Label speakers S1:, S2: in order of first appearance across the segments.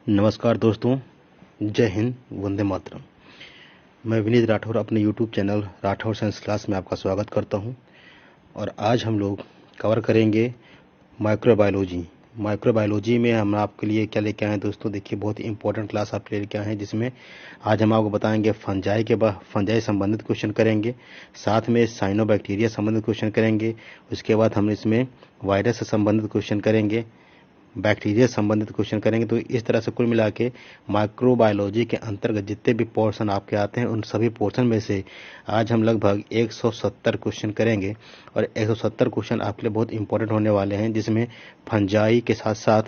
S1: नमस्कार दोस्तों, जय हिंद, वंदे मातरम। मैं विनीत राठौर अपने YouTube channel Rathore science class में आपका स्वागत करता हूं। और आज हम लोग कवर करेंगे माइक्रोबायोलॉजी। माइक्रोबायोलॉजी में हम आपके लिए क्या लेके आए हैं दोस्तों? देखिए, बहुत ही इंपॉर्टेंट क्लास आपके लेके आए हैं, जिसमें आज हम आपको बताएंगे फंजाई के बाद फंजाई संबंधित क्वेश्चन करेंगे, साथ में साइनोबैक्टीरिया संबंधित क्वेश्चन करेंगे। उसके बाद हम इसमें वायरस से संबंधित क्वेश्चन करेंगे, बैक्टीरिया संबंधित क्वेश्चन करेंगे। तो इस तरह से कुल मिला के माइक्रोबायोलॉजी के अंतर्गत जितने भी पोर्शन आपके आते हैं, उन सभी पोर्शन में से आज हम लगभग 170 क्वेश्चन करेंगे। और 170 क्वेश्चन आपके लिए बहुत इंपॉर्टेंट होने वाले हैं, जिसमें फंजाई के साथ साथ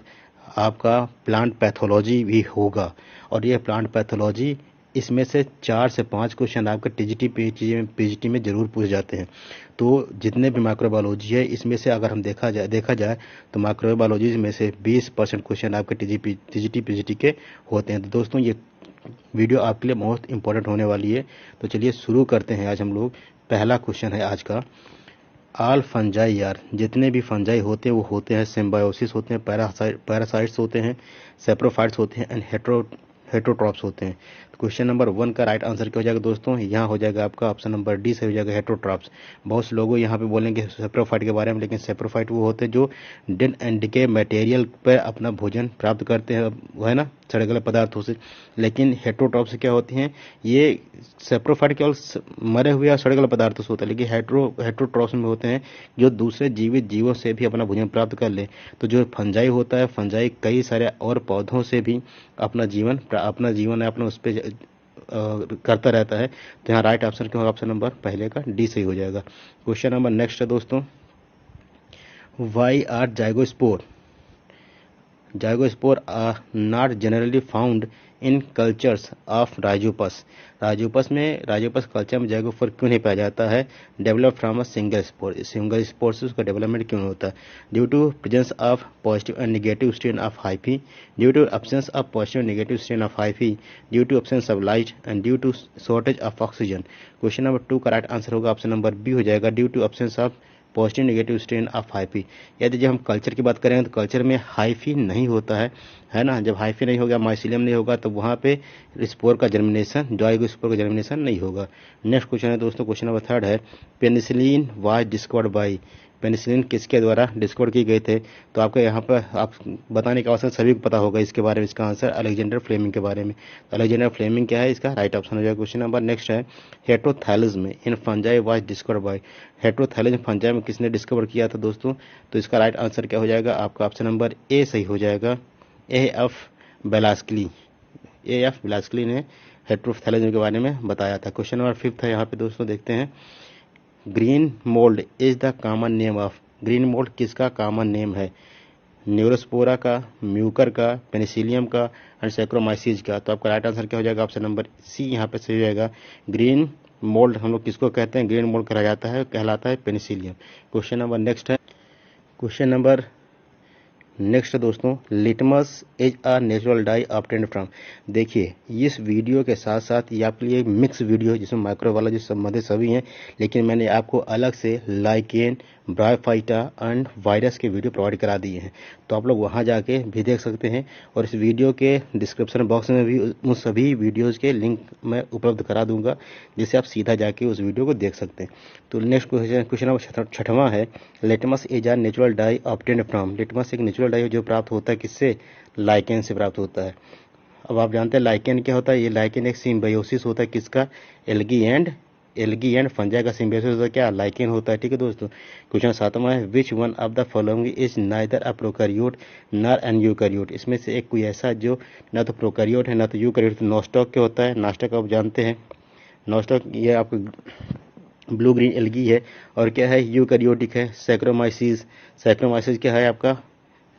S1: आपका प्लांट पैथोलॉजी भी होगा। और यह प्लांट पैथोलॉजी, इसमें से 4 से 5 क्वेश्चन आपके टीजीटी पीजीटी में जरूर पूछे जाते हैं। तो जितने भी माइक्रोबायोलॉजी है, इसमें से अगर हम देखा जाए तो माइक्रोबायोलॉजी में से 20% क्वेश्चन आपके टीजीटी पीजीटी के होते हैं। तो दोस्तों, ये वीडियो आपके लिए बहुत इंपॉर्टेंट होने वाली है। तो चलिए शुरू करते हैं। आज हम लोग पहला क्वेश्चन है आज का, ऑल फंजाई यार, जितने भी फंजाई होते हैं वो होते हैं सिम्बायोसिस होते हैं, पैरासाइट्स होते हैं, सेप्रोफाइट्स होते हैं एंड हेट्रोट्रॉप्स होते हैं। क्वेश्चन नंबर 1 का राइट आंसर क्या हो जाएगा दोस्तों? यहाँ हो जाएगा आपका ऑप्शन नंबर डी से हो जाएगा, हेट्रोट्रॉप्स। बहुत से लोग यहाँ पे बोलेंगे सेप्रोफाइट के बारे में, लेकिन सेप्रोफाइट वो होते हैं जो डेड एंड डिके मटेरियल पर अपना भोजन प्राप्त करते हैं, वो है ना, सड़े गले पदार्थों से। लेकिन हेट्रोट्रॉप्स क्या होती हैं? ये सेप्रोफाइट केवल मरे हुए या सड़े गले पदार्थों से होता है, लेकिन हेट्रोट्रॉप्स में होते हैं जो दूसरे जीवित जीवों से भी अपना भोजन प्राप्त कर ले। तो जो फंजाई होता है, फंजाई कई सारे और पौधों से भी अपना जीवन अपना उस पर करता रहता है। तो यहाँ राइट ऑप्शन क्या होगा? ऑप्शन नंबर पहले का डी सही हो जाएगा। क्वेश्चन नंबर नेक्स्ट है दोस्तों, why are zygospore are not generally found in cultures of Rhizopus. Rhizopus culture में जाइगोस्पोर क्यों नहीं पाया जाता है? Develop from a single spore से उसका डेवलपमेंट क्यों नहीं होता? Due to presence of positive and negative strain of hyphae, due to absence of positive and negative strain of hyphae, due to absence of light and due to shortage of oxygen. Question number 2 का right answer होगा option number B हो जाएगा, due to absence of positive negative strain of hyphae. यदि जब हम culture की बात करेंगे तो कल्चर में हाइफी नहीं होता है ना। जब हाइफी नहीं होगा, माइसिलियम नहीं होगा, तो वहाँ पे स्पोर का जर्मिनेशन, जाइगोस्पोर का जर्मिनेशन नहीं होगा। नेक्स्ट क्वेश्चन है दोस्तों, क्वेश्चन नंबर 3 है, penicillin was discovered by. Penicillin किसके द्वारा डिस्कवर की गई थे? तो आपको यहाँ पर आप बताने का अवसर सभी को पता होगा इसके बारे में। इसका आंसर अलेक्जेंडर फ्लेमिंग के बारे में। तो अलेक्जेंडर फ्लेमिंग क्या है? इसका राइट ऑप्शन हो जाएगा। क्वेश्चन नंबर नेक्स्ट है, heterothallism in fungi was discovered by. Heterothallism fungi में किसने डिस्कवर किया था दोस्तों? तो इसका राइट आंसर क्या हो जाएगा? आपका ऑप्शन नंबर ए सही हो जाएगा, एफ बेलास्कली ने हेट्रोथैलिज्म के बारे में बताया था। क्वेश्चन नंबर 5 है यहाँ पे दोस्तों, देखते हैं, green mould is the common name of. Green mould किसका कॉमन नेम है? न्यूरोस्पोरा का, म्यूकर का, पेनिसिलियम का एंड सैक्रोमाइसीज का। तो आपका राइट आंसर क्या हो जाएगा? ऑप्शन नंबर सी यहाँ पे सही हो जाएगा। ग्रीन मोल्ड हम लोग किसको कहते हैं? ग्रीन मोल्ड कहलाता है पेनिसिलियम। क्वेश्चन नंबर नेक्स्ट है, क्वेश्चन नंबर नेक्स्ट दोस्तों, litmus is a natural die obtained from. देखिए, इस वीडियो के साथ साथ ये आपके लिए मिक्स वीडियो है, जिसमें माइक्रोबायोलॉजी संबंधित सभी हैं, लेकिन मैंने आपको अलग से लाइकेन, ब्रायोफाइटा एंड वायरस के वीडियो प्रोवाइड करा दिए हैं। तो आप लोग वहां जाके भी देख सकते हैं, और इस वीडियो के डिस्क्रिप्शन बॉक्स में भी उन सभी वीडियोज़ के लिंक मैं उपलब्ध करा दूंगा, जिससे आप सीधा जाके उस वीडियो को देख सकते हैं। तो नेक्स्ट क्वेश्चन नंबर 6वां है, litmus is a natural die obtained from. Litmus एक नेचुरल डाई जो प्राप्त होता है किससे? लाइकेन से प्राप्त होता है। अब आप जानते हैं लाइकेन क्या होता है? ये लाइकेन एक सिम्बायोसिस होता है किसका? एल्गी एंड फंजाई का सिम्बायोसिस होता है, क्या? लाइकेन होता है। ठीक है दोस्तों। क्वेश्चन 7वां है, which one of the following is neither a prokaryote nor an eukaryote. इसमें से एक कोई ऐसा जो ना तो प्रोकैरियोट है ना तो यूकैरियोट। तो नॉस्टॉक क्या होता है? नॉस्टॉक आप जानते हैं, नॉस्टॉक ये आपको ब्लू ग्रीन एल्गी है। और क्या है? यूकैरियोटिक है, सैक्रोमाइसिस क्या है आपका?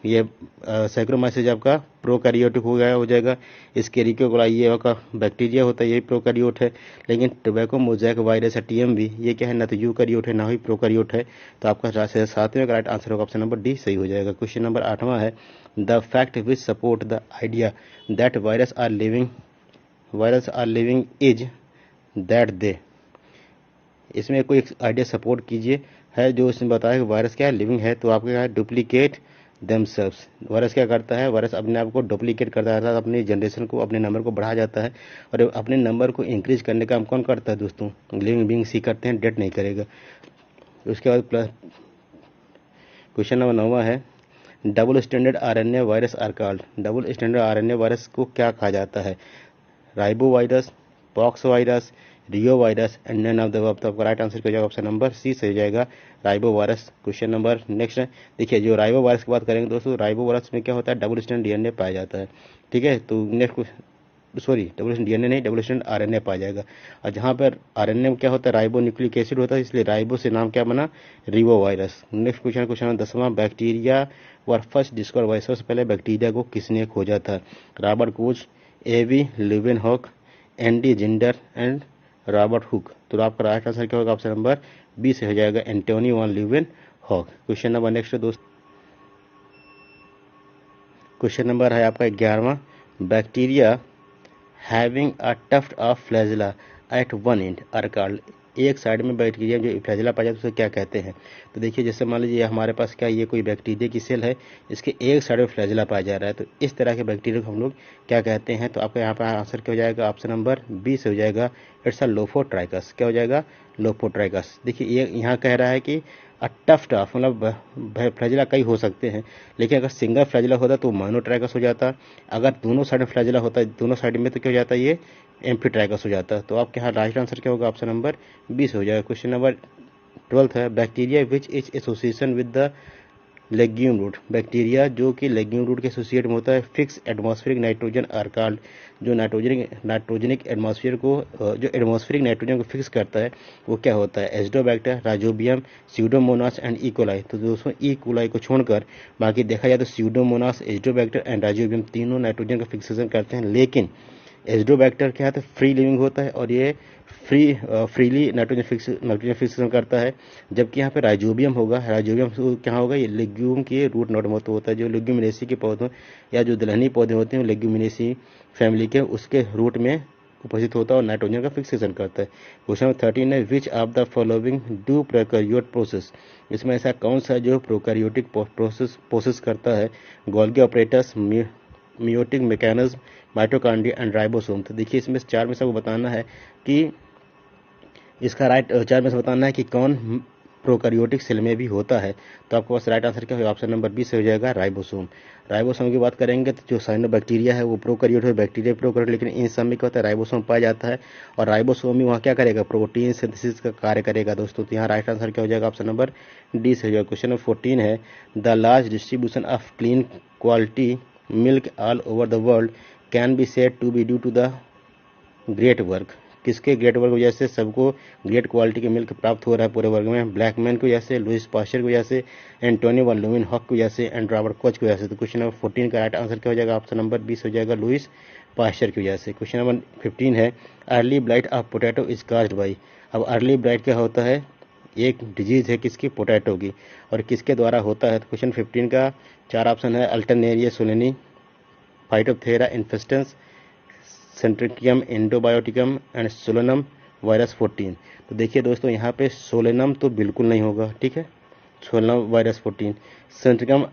S1: ये सैक्रोमाइसिस आपका प्रोकैरियोटिक हो जाएगा। एस्केरियोकोलाई ये आपका बैक्टीरिया होता है, यही प्रोकैरियोट है। लेकिन टोबैको मोज़ैक वायरस है, टीएमवी, ये क्या है? ना तो यूकैरियोट है ना ही प्रोकैरियोट है। तो आपका 7वें का राइट आंसर होगा ऑप्शन नंबर डी सही हो जाएगा। क्वेश्चन नंबर 8वां है, the fact which support the idea that virus are living is that they. इसमें कोई आइडिया सपोर्ट कीजिए है जो इसमें बताया कि वायरस क्या है? लिविंग है। तो आपका क्या है? Duplicate themselves. वायरस क्या करता है, वायरस अपने आप को डुप्लीकेट करता है, अपनी जनरेशन को, अपने नंबर को बढ़ा जाता है। और अपने नंबर को इंक्रीज करने का काम कौन करता है दोस्तों, लिविंग बींग सी करते हैं, डेट नहीं करेगा। उसके बाद क्वेश्चन नंबर 9 है, double standard RNA virus are called. Double standard RNA virus को क्या कहा जाता है, ribo virus, pox virus, reo virus and none of the above. तो आपका राइट आंसर क्या हो जाएगा, ऑप्शन नंबर सी सही हो जाएगा, ribo virus. Question number next है, देखिए जो राइबो वायरस की बात करेंगे दोस्तों, राइबो वायरस में क्या होता है, डबल स्टैंडर्ड डीएनए पाया जाता है। ठीक है, तो next sorry double standard DNA नहीं, डबल स्टैंडर्ड आरएनए पाया जाएगा। और जहाँ पर आरएनए में क्या होता है, राइबो न्यूक्लिक एसिड होता है, इसलिए राइबो से नाम क्या बना, ribo virus. Next question, question number 10वां, bacteria were first discover by, सबसे पहले बैक्टीरिया को किसने खोजा था, Robert Koch, AV Leeuwenhoek, Andy Zinder and Robert Hooke. तो आपका राइट आंसर क्या होगा, ऑप्शन नंबर बी से हो जाएगा, Antony van Leeuwenhoek. Question number next दोस्त, क्वेश्चन नंबर है आपका 11वां, bacteria having a tuft of flagella at one end are called. एक साइड में बैक्टीरिया जो फ्लैजिला पाया जाता है उसे क्या कहते हैं। तो देखिए जैसे मान लीजिए हमारे पास क्या ये कोई बैक्टीरिया की सेल है, इसके एक साइड में फ्लैजिला पाया जा रहा है, तो इस तरह के बैक्टीरिया को हम लोग क्या कहते हैं। तो आपका यहाँ पर आंसर क्या हो जाएगा, ऑप्शन नंबर बी से हो जाएगा, इट्स अ लोफोट्राइकस। क्या हो जाएगा, लोफोट्राइकस। देखिए ये यहाँ कह रहा है कि टफ्ट ऑफ, मतलब फ्लैजिला कई हो सकते हैं, लेकिन अगर सिंगल फ्लैजिला होता तो मोनोट्राइकस हो जाता, अगर दोनों साइड में फ्लैजिला होता है दोनों साइड में तो क्या हो जाता है, ये एम्फीट्राइकस हो जाता है। तो आपके यहाँ राइट आंसर क्या होगा, ऑप्शन नंबर 20 हो जाएगा। क्वेश्चन नंबर 12 है, bacteria which is association with the legume root. Bacteria जो कि लेग्यूम रूट के एसोसिएट में होता है, fix atmospheric nitrogen are called. जो नाइट्रोजनिक एटमॉस्फेयर को, जो एटमॉस्फेरिक नाइट्रोजन को फिक्स करता है वो क्या होता है, एजोडोबैक्टर, राइजोबियम, स्यूडोमोनास एंड इकोलाई। तो दोस्तों इकोलाई को छोड़कर बाकी देखा जाए तो स्यूडोमोनास, एजोडोबैक्टर एंड राइजोबियम तीनों नाइट्रोजन का फिक्सेशन करते हैं, लेकिन एजोडोबैक्टर क्या है, तो फ्री लिविंग होता है और ये फ्रीली नाइट्रोजन फिक्सेशन करता है। जबकि यहाँ पे राइजोबियम होगा, राइजोबियम क्या होगा, ये लेग्यूम के रूट नोड में होता है, जो लेग्यूमिनेसी के पौधों या जो दलहनी पौधे होते हैं लेग्यूमिनेसी फैमिली के, उसके रूट में उपस्थित होता है और नाइट्रोजन का फिक्सेशन करता है। क्वेश्चन नंबर 13 है, which of the following do prokaryote process. इसमें ऐसा कौन सा जो प्रोकैरियोटिक प्रोसेस करता है, Golgi apparatus, meiotic mechanism, mitochondria and ribosome. तो देखिए इसमें चार में से आपको बताना है कि इसका चार में से बताना है कि कौन प्रोकैरियोटिक सेल में भी होता है। तो आपके पास राइट आंसर क्या होगा, ऑप्शन नंबर बी से हो जाएगा, राइबोसोम। राइबोसोम की बात करेंगे तो जो साइनोबैक्टीरिया है वो प्रोकैरियोट है, बैक्टीरिया प्रोकैरियोट, लेकिन इन सब में क्या होता है, राइबोसोम पाया जाता है और राइबोसोम ही वहाँ क्या करेगा, प्रोटीन सिंथेसिस का कार्य करेगा दोस्तों। तो यहाँ राइट आंसर क्या हो जाएगा, ऑप्शन नंबर डी से हो जाएगा। क्वेश्चन नंबर 14 है, the large distribution of clean quality milk all over the world can be said to be due to the great work. किसके ग्रेट वर्क की वजह से सबको ग्रेट क्वालिटी के मिल्क प्राप्त हो रहा है पूरे वर्ग में, ब्लैकमैन की वजह से, लुइस पास्चर की वजह से, एंटोनी वॉन ल्यूवेनहॉक की वजह से एंड रॉबर्ट कोच की वजह से। तो क्वेश्चन नंबर 14 का राइट आंसर क्या हो जाएगा, ऑप्शन नंबर 20 हो जाएगा, लुइस पास्चर की वजह से। क्वेश्चन नंबर 15 है, early blight of potato is caused by. अब अर्ली ब्लाइट क्या होता है, एक डिजीज है किसकी, पोटैटो की, और किसके द्वारा होता है। तो क्वेश्चन 15 का चार ऑप्शन है, Alternaria solani, Phytophthora infestans, Synchytrium endobioticum and Solanum virus 14। तो देखिए दोस्तों यहाँ पे सोलेनम तो बिल्कुल नहीं होगा, ठीक है, सोलेनम वायरस 14, सेंट्रिकम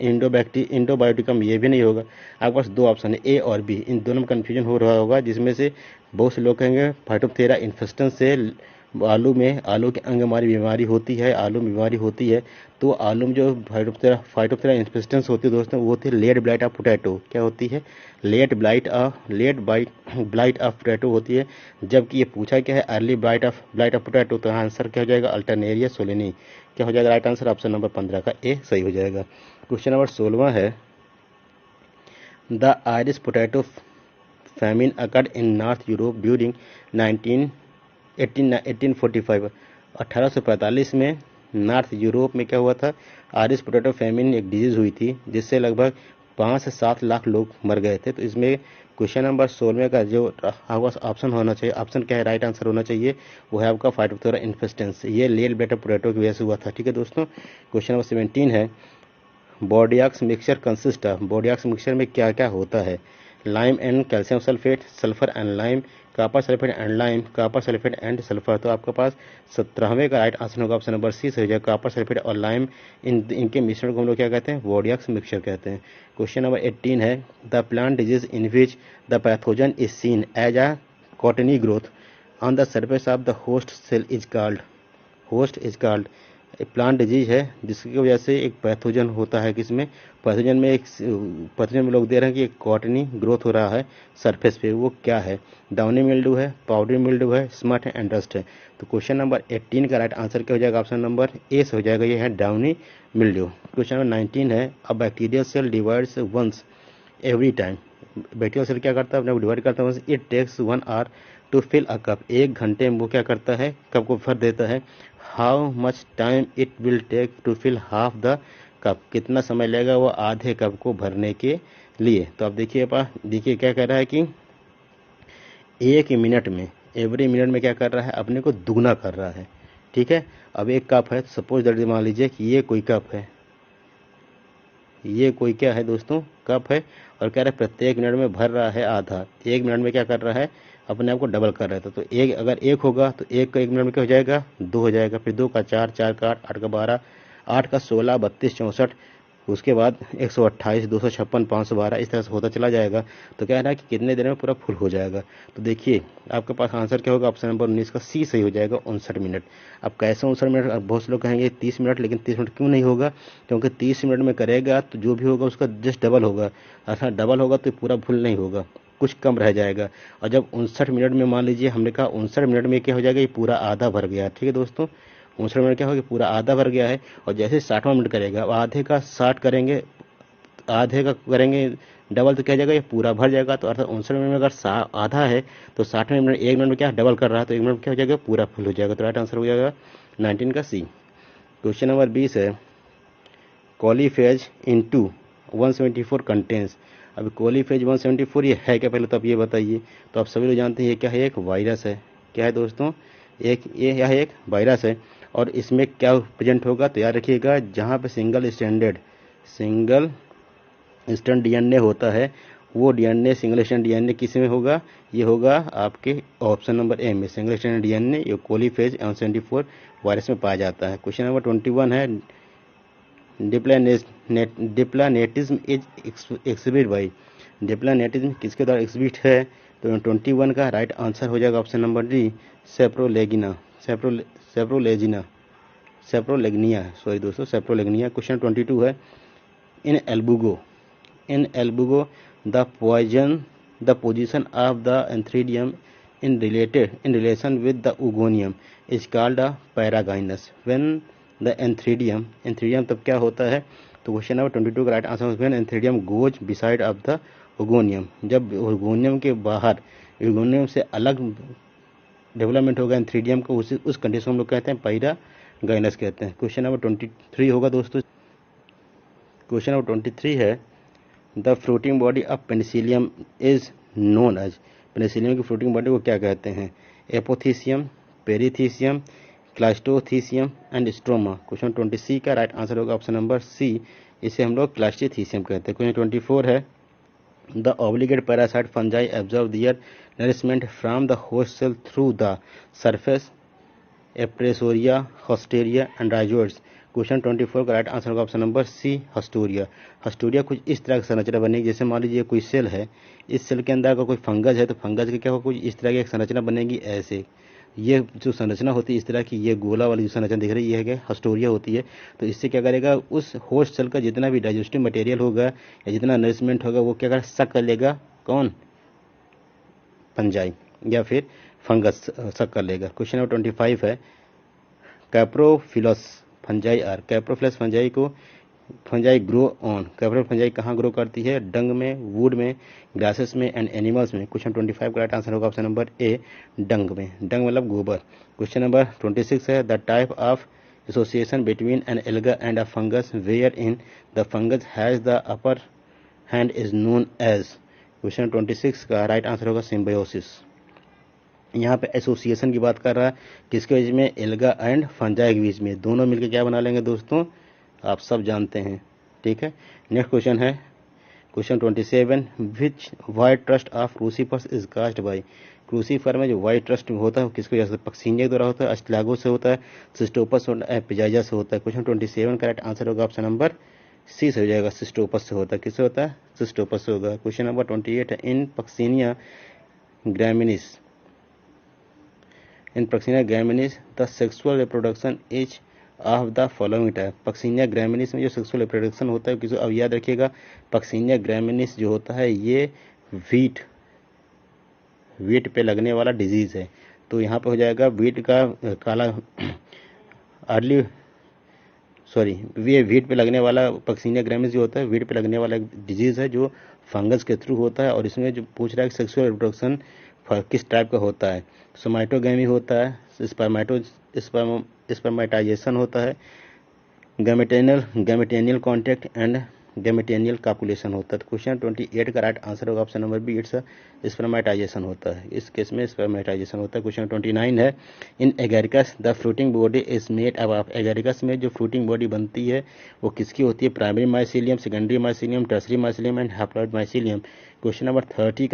S1: इंडोबायोटिकम ये भी नहीं होगा। आपके पास दो ऑप्शन है, ए और बी, इन दोनों में कन्फ्यूजन हो रहा होगा, जिसमें से बहुत से लोग कहेंगे फाइटोप्थेरा इन्फेस्टेंस से आलू की अंगमारी बीमारी होती है, आलू में बीमारी होती है। तो आलू में जो फाइटोप्थेरा इन्फेस्टेंस होती है दोस्तों, वो होती है लेट ब्लाइट ऑफ पोटैटो। क्या होती है, लेट ब्लाइट ऑफ पोटैटो होती है। जबकि ये पूछा क्या है, अर्ली ब्लाइट ऑफ पोटैटो। तो आंसर क्या हो जाएगा, अल्टरनेरिया सोलेनी। क्या हो जाएगा राइट आंसर, ऑप्शन नंबर 15 का ए सही हो जाएगा। क्वेश्चन नंबर 16 है, the Irish potato famine occurred in north Europe during 1845। 1845 में नॉर्थ यूरोप में क्या हुआ था, आयरिश पोटैटो फैमिन एक डिजीज हुई थी, जिससे लगभग 5 से 7 लाख लोग मर गए थे। तो इसमें क्वेश्चन नंबर 16 का जो आपका ऑप्शन होना चाहिए, ऑप्शन क्या है, राइट आंसर होना चाहिए, वो है आपका फाइटोप्थेरा इन्फेस्टेंस। ये लेट ब्लाइट ऑफ पोटैटो की वजह से हुआ था, ठीक है दोस्तों। क्वेश्चन नंबर 17 है, बोर्डियाक्स मिक्सचर कंसिस्ट ऑफ। बोर्डियाक्स मिक्सचर में क्या क्या होता है, lime and calcium sulphate, sulphur and lime, copper sulphate and lime, copper sulphate and sulphur. तो आपके पास 17वें का राइट आंसर होगा ऑप्शन नंबर सी से हो जाएगा। कॉपर सल्फेट और लाइम इनके मिश्रण को हम लोग क्या कहते हैं, वोडियक्स मिक्सचर कहते हैं। क्वेश्चन नंबर 18 है, the plant disease in which the pathogen is seen as a cottony growth on the surface of the host cell is called. Plant disease है जिसकी वजह से एक पैथोजन होता है, किसमें, पैथोजन में, एक पैथोजन में लोग दे रहे हैं कि एक कॉटनी ग्रोथ हो रहा है सरफेस पे, वो क्या है, डाउनी मिल्ड्यू है, पाउडरी मिल्ड्यू है, स्मट एंड डस्ट है। तो क्वेश्चन नंबर 18 का राइट आंसर क्या हो जाएगा, ऑप्शन नंबर ए से हो जाएगा, ये है डाउनी मिल्ड्यू। क्वेश्चन नंबर 19 है, a bacterial cell divides once every time. Bacterial cell क्या करता है, अपने डिवाइड करता है, it takes 1 hour to fill a cup. 1 घंटे में वो क्या करता है, कप को भर देता है। How much time it will take to fill half the cup. कितना समय लगेगा वो आधे कप को भरने के लिए। तो अब देखिए देखिए क्या कह रहा है कि 1 मिनट में, एवरी मिनट में क्या कर रहा है, अपने को दुगना कर रहा है। ठीक है, अब एक कप है, सपोज दैट मान लीजिए कि ये कोई कप है, ये कोई क्या है दोस्तों, कप है, और कह रहा है प्रत्येक मिनट में भर रहा है आधा। 1 मिनट में क्या कर रहा है, अपने आप को डबल कर रहा था। तो एक अगर 1 होगा तो 1 का 1 मिनट में क्या हो जाएगा, 2 हो जाएगा, फिर 2 का 4, 4 का 8, 8 का 12, 8 का 16, 32, 64, उसके बाद 128, 256, 512, इस तरह से होता चला जाएगा। तो कह रहा है कि कितने देर में पूरा फुल हो जाएगा। तो देखिए आपके पास आंसर क्या होगा, ऑप्शन नंबर 19 का सी सही हो जाएगा, 59 मिनट। अब कैसे 59 मिनट, अब बहुत से लोग कहेंगे 30 मिनट, लेकिन 30 मिनट क्यों नहीं होगा, क्योंकि 30 मिनट में करेगा तो जो भी होगा उसका जस्ट डबल होगा। अर्थात डबल होगा तो पूरा फुल नहीं होगा, कुछ कम रह जाएगा। और जब 59 मिनट में, मान लीजिए हमने कहा 59 मिनट में क्या हो जाएगा, ये पूरा आधा भर गया। ठीक है दोस्तों, 59 मिनट क्या हो गया, पूरा आधा भर गया है। और जैसे 60वां मिनट करेगा, अब आधे का 60 करेंगे, आधे का करेंगे डबल, तो क्या हो जाएगा, ये पूरा भर जाएगा। तो अर्थात 59 मिनट में अगर आधा है तो 60वें मिनट, 1 मिनट में क्या डबल कर रहा है, तो 1 मिनट में क्या हो जाएगा, पूरा फुल हो जाएगा। तो राइट आंसर हो जाएगा 19 का सी। क्वेश्चन नंबर 20 है, कॉलीफेज इनटू 174 कंटेंस। अब कॉलीफेज 174 ये है क्या, पहले तो आप ये बताइए। तो आप सभी लोग जानते हैं ये क्या है, एक वायरस है। क्या है दोस्तों, यह एक वायरस है। और इसमें क्या प्रेजेंट होगा, तो याद रखिएगा, जहाँ पे सिंगल स्ट्रैंड डीएनए होता है, वो डीएनए सिंगल स्ट्रैंड डीएनए किस में होगा, ये होगा आपके ऑप्शन नंबर ए में, सिंगल स्ट्रैंड डीएनए ये कॉलीफेज 174 वायरस में पाया जाता है। क्वेश्चन नंबर 21 है, डिप्लानेटिज्म इज एक्सिबिट बाई। डिप्लानेटिज्म किसके द्वारा एक्सिबिट है, तो 21 का राइट आंसर हो जाएगा option number D, Saprolegnia, sorry दोस्तों, सेप्रोलेगिनिया। क्वेश्चन 22 है, in Albugo the position of the antheridium in relation with the oogonium is called a paragynous. When the antheridium तब क्या होता है, तो क्वेश्चन नंबर 22 का राइट आंसर है, when antheridium goes beside of the oogonium. जब oogonium के बाहर, उगोनियम से अलग डेवलपमेंट होगा एंथ्रीडियम को, उस कंडीशन हम लोग कहते हैं पैरागाइनस कहते हैं। क्वेश्चन नंबर 23 होगा दोस्तों। क्वेश्चन नंबर 23 है, the floating body of Penicillium is known as. Penicillium की फ्लोटिंग बॉडी को क्या कहते हैं, apothecium, perithecium, cleistothecium and stroma. Question 20 का राइट आंसर होगा ऑप्शन नंबर सी, इसे हम लोग क्लास्टोथीसियम कहते हैं। क्वेश्चन 24 है, the obligate parasite fungi absorb their nourishment from the host cell through the surface appressoria, haustoria and rhizoids. Question 24 का right answer होगा ऑप्शन नंबर सी, हस्टोरिया। हस्टोरिया कुछ इस तरह की संरचना बनेगी, जैसे मान लीजिए कोई सेल है, इस सेल के अंदर अगर कोई फंगस है तो फंगस की क्या होगा, कुछ इस तरह की एक संरचना बनेगी ऐसे। ये जो संरचना होती है इस तरह की, ये गोला वाली जो संरचना दिख रही है, ये हस्टोरिया होती है। तो इससे क्या करेगा, उस होस्ट सेल का जितना भी डाइजेस्टिव मटेरियल होगा या जितना नरिशमेंट होगा वो क्या करेगा, सक कर लेगा, कौन, फंजाई या फिर फंगस सक कर लेगा। क्वेश्चन नंबर 25 है, coprophilous fungi are. Coprophilous fungi grow on. Coprophilous fungi कहाँ ग्रो करती है, डंग में, वुड में, ग्रासेस में एंड एनिमल्स में। क्वेश्चन 25 का राइट आंसर होगा ऑप्शन नंबर ए, डंग में। डंग मतलब गोबर। क्वेश्चन नंबर 26 है, the type of association between an alga and a fungus wherein the fungus has the upper hand is known as. Question 26 का right answer होगा symbiosis. यहाँ पे association की बात कर रहा है, किसके बीच में, एल्गा एंड फंजाई के बीच में। दोनों मिलकर क्या बना लेंगे दोस्तों, आप सब जानते हैं। ठीक है, नेक्स्ट क्वेश्चन है, question 27, which white trust of crucifers is cast by. Crucifer में जो वाइट ट्रस्ट होता है वो किसको वजह से? पक्सीनिया के द्वारा होता है, अस्टलागो से होता है, सिस्टोपस होता है, पिजाजा से होता है। क्वेश्चन 27 करेक्ट आंसर होगा ऑप्शन नंबर सी से हो जाएगा, सिस्टोपस से होता है। किससे होता है? सिस्टोपस से होगा। क्वेश्चन नंबर 28 है, in Puccinia graminis the sexual reproduction is of the following type. Puccinia graminis में जो सेक्सुअल रिप्रोडक्शन होता है, किसी अब याद रखिएगा, पक्सीनिया ग्रामिनिस जो होता है ये वीट पे लगने वाला डिजीज है। तो यहाँ पे हो जाएगा वीट का काला अर्ली ये वीट पे लगने वाला पक्सीनिया ग्रामिनिस जो होता है वीट पे लगने वाला एक डिजीज है जो फंगस के थ्रू होता है। और इसमें जो पूछ रहा है कि सेक्सुअल रिप्रोडक्शन किस टाइप का होता है, सोमाइटोगैमी होता है, स्पर्मेटाइजेशन होता है, gametangial contact and gametangial copulation होता है। तो क्वेश्चन 28 का राइट आंसर होगा option number B, it's spermatization होता है। इस केस में स्पर्मेटाइजेशन होता है। क्वेश्चन 29 है, in Agaricus the fruiting body is made up of. Agaricus में जो फ्रूटिंग बॉडी बनती है वो किसकी होती है? Primary mycelium, secondary mycelium, tertiary mycelium and haploid mycelium. Question number 29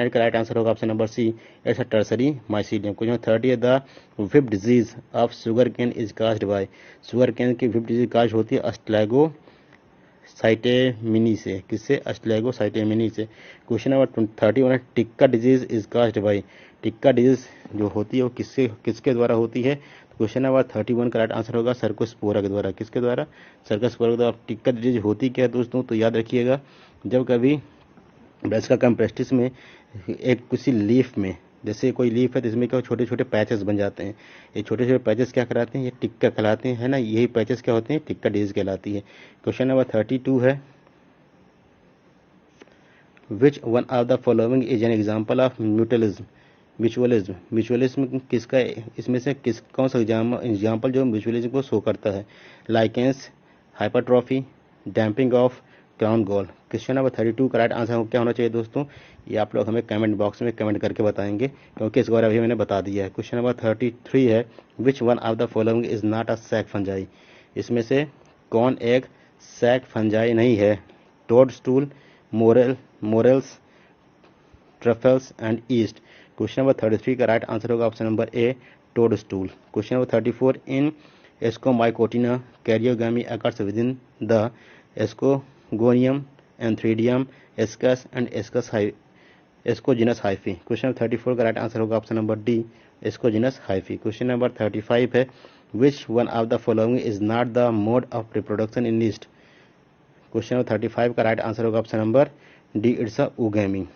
S1: का राइट आंसर होगा option number C, it's tertiary mycelium. Question 30 the whip disease of sugarcane is caused by. Sugarcane की whip disease cast होती है अस्टलैगो साइटेमिनी से। किससे? अस्टलैगो साइटेमिनी से। Question number 31 है, tikka disease is caused bye. Tikka disease जो होती है वो किसके द्वारा होती है? क्वेश्चन नंबर 31 का राइट आंसर होगा सर्कोस्पोरा के द्वारा। किसके द्वारा? सर्कोस्पोरा के द्वारा। टिक्का डिजीज होती क्या है दोस्तों? तो याद रखिएगा, जब कभी ब्रश का प्रेस्टिस में एक किसी लीफ में, जैसे कोई लीफ है जिसमें क्या छोटे छोटे पैचेस बन जाते हैं, ये छोटे छोटे पैचेस क्या कहलाते हैं? ये टिक्का कहलाते हैं, है ना। यही पैचेस क्या होते हैं? टिक्का डिजीज कहलाती है। क्वेश्चन नंबर 32 है, which one of the following is an example of mutualism किसका? इसमें से कौन सा एग्जाम्पल जो म्यूचुअलिज्म को शो करता है? Lichens, hypertrophy, damping off crown gall. Question number 32 का राइट आंसर क्या होना चाहिए दोस्तों? ये आप लोग हमें कमेंट बॉक्स में कमेंट करके बताएंगे, क्योंकि इस बार अभी मैंने बता दिया है। क्वेश्चन नंबर 33 है, which one of the following is not a sac fungi. इसमें से कौन एक सैक फंजाई नहीं है? Toadstool, morels, truffles and yeast. Question number 33 का राइट आंसर होगा option number A, toadstool. Question number 34, in Ascomycotina karyogamy occurs within the ascogonium, antheridium, ascus and ascogenous hyphae. Question number 34 का right answer होगा option number D, ascogenous hyphae. Question number 35 है, which one of the following is not the mode of reproduction in yeast. Question number 35 का right answer होगा option number D, it's a oogamy.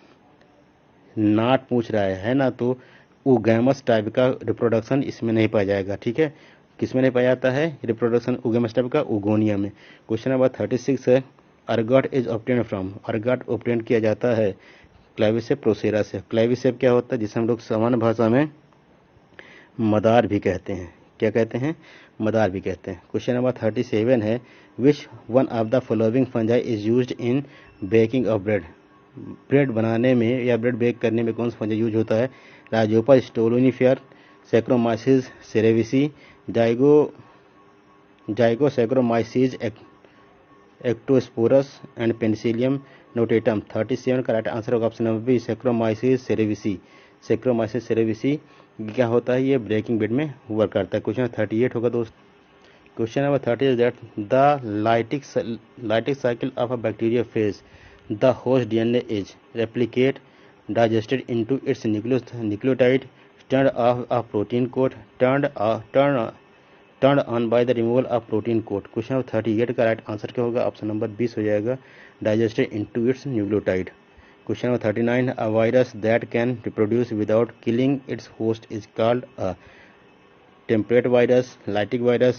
S1: नाट पूछ रहा है ना, तो उगैमस टाइप का रिप्रोडक्शन इसमें नहीं पाया जाएगा। ठीक है, किसमें नहीं पाया जाता है रिप्रोडक्शन? उगैमस टाइप का उगोनिया में। क्वेश्चन नंबर 36 है, ergot is obtain from. Ergot obtain किया जाता है क्लेविसेप प्रोसेरा से। क्लेविसेप क्या होता है? जिसे हम लोग सामान्य भाषा में मदार भी कहते हैं। क्या कहते हैं? मदार भी कहते हैं। क्वेश्चन नंबर 37 है, which one of the following fungi is used in baking of bread. Bread बनाने में या ब्रेड बेक करने में कौन सा फंजा यूज होता है? Rhizopus stolonifer, Saccharomyces cerevisiae, Zygosaccharomyces octosporus and Penicillium notatum. 37 का राइट आंसर होगा option number B, Saccharomyces cerevisiae. Saccharomyces cerevisiae क्या होता है? ये ब्रेकिंग ब्रेड में वर्क करता है। क्वेश्चन 38 होगा दोस्त। Question number 30 is that the lytic cycle of a bacteria phase the host DNA is replicate, digested into its nucleotide, turned off a protein coat, turned on by the removal of protein coat। Question number 38 का right answer क्या होगा? Option number 20 हो जाएगा, digested into its nucleotide। Question number 39, a virus that can reproduce without killing its host is called a temperate virus, lytic virus,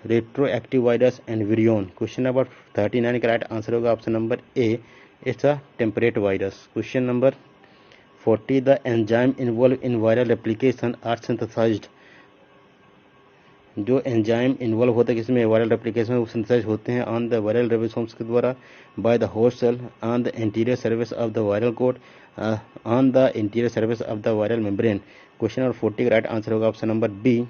S1: retroactive virus and virion। Question number 39 का right answer होगा option number A, it's a temperate virus. Question number 40, the enzyme involve in viral replication are synthesized. जो enzyme involve होता है किसमें? Viral replication में, वो synthesise होते हैं ऑन द वायरल रिबोसोम्स के द्वारा, by the host cell, on the interior surface of the viral coat, on the interior surface of the viral membrane. Question number 40 का राइट आंसर होगा option number B,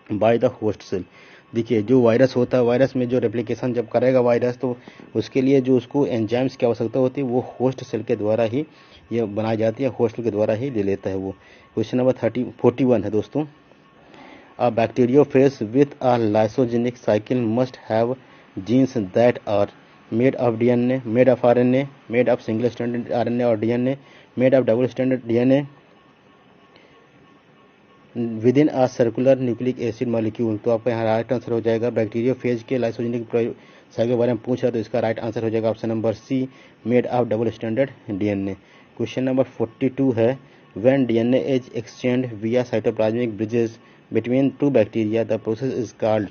S1: by the host cell. देखिए जो virus होता है, virus में जो replication जब करेगा वायरस, तो उसके लिए जो उसको एंजाइम्स की आवश्यकता होती है वो होस्ट सेल के द्वारा ही ये बनाई जाती है, होस्ट सेल के द्वारा ही ले लेता है वो। क्वेश्चन नंबर 41 है दोस्तों। A bacteriophage with a lysogenic cycle must have genes that are made of DNA, made of RNA, made of single-stranded RNA or DNA, made of double-stranded DNA within a circular nucleic acid molecule। तो आपका यहाँ right answer हो जाएगा, bacteriophage के lysogenic cycle के बारे में पूछा तो इसका राइट आंसर हो जाएगा option number C, made of double standard DNA. Question number 42 है, when DNA is exchange via cytoplasmic bridges between two bacteria the process is called.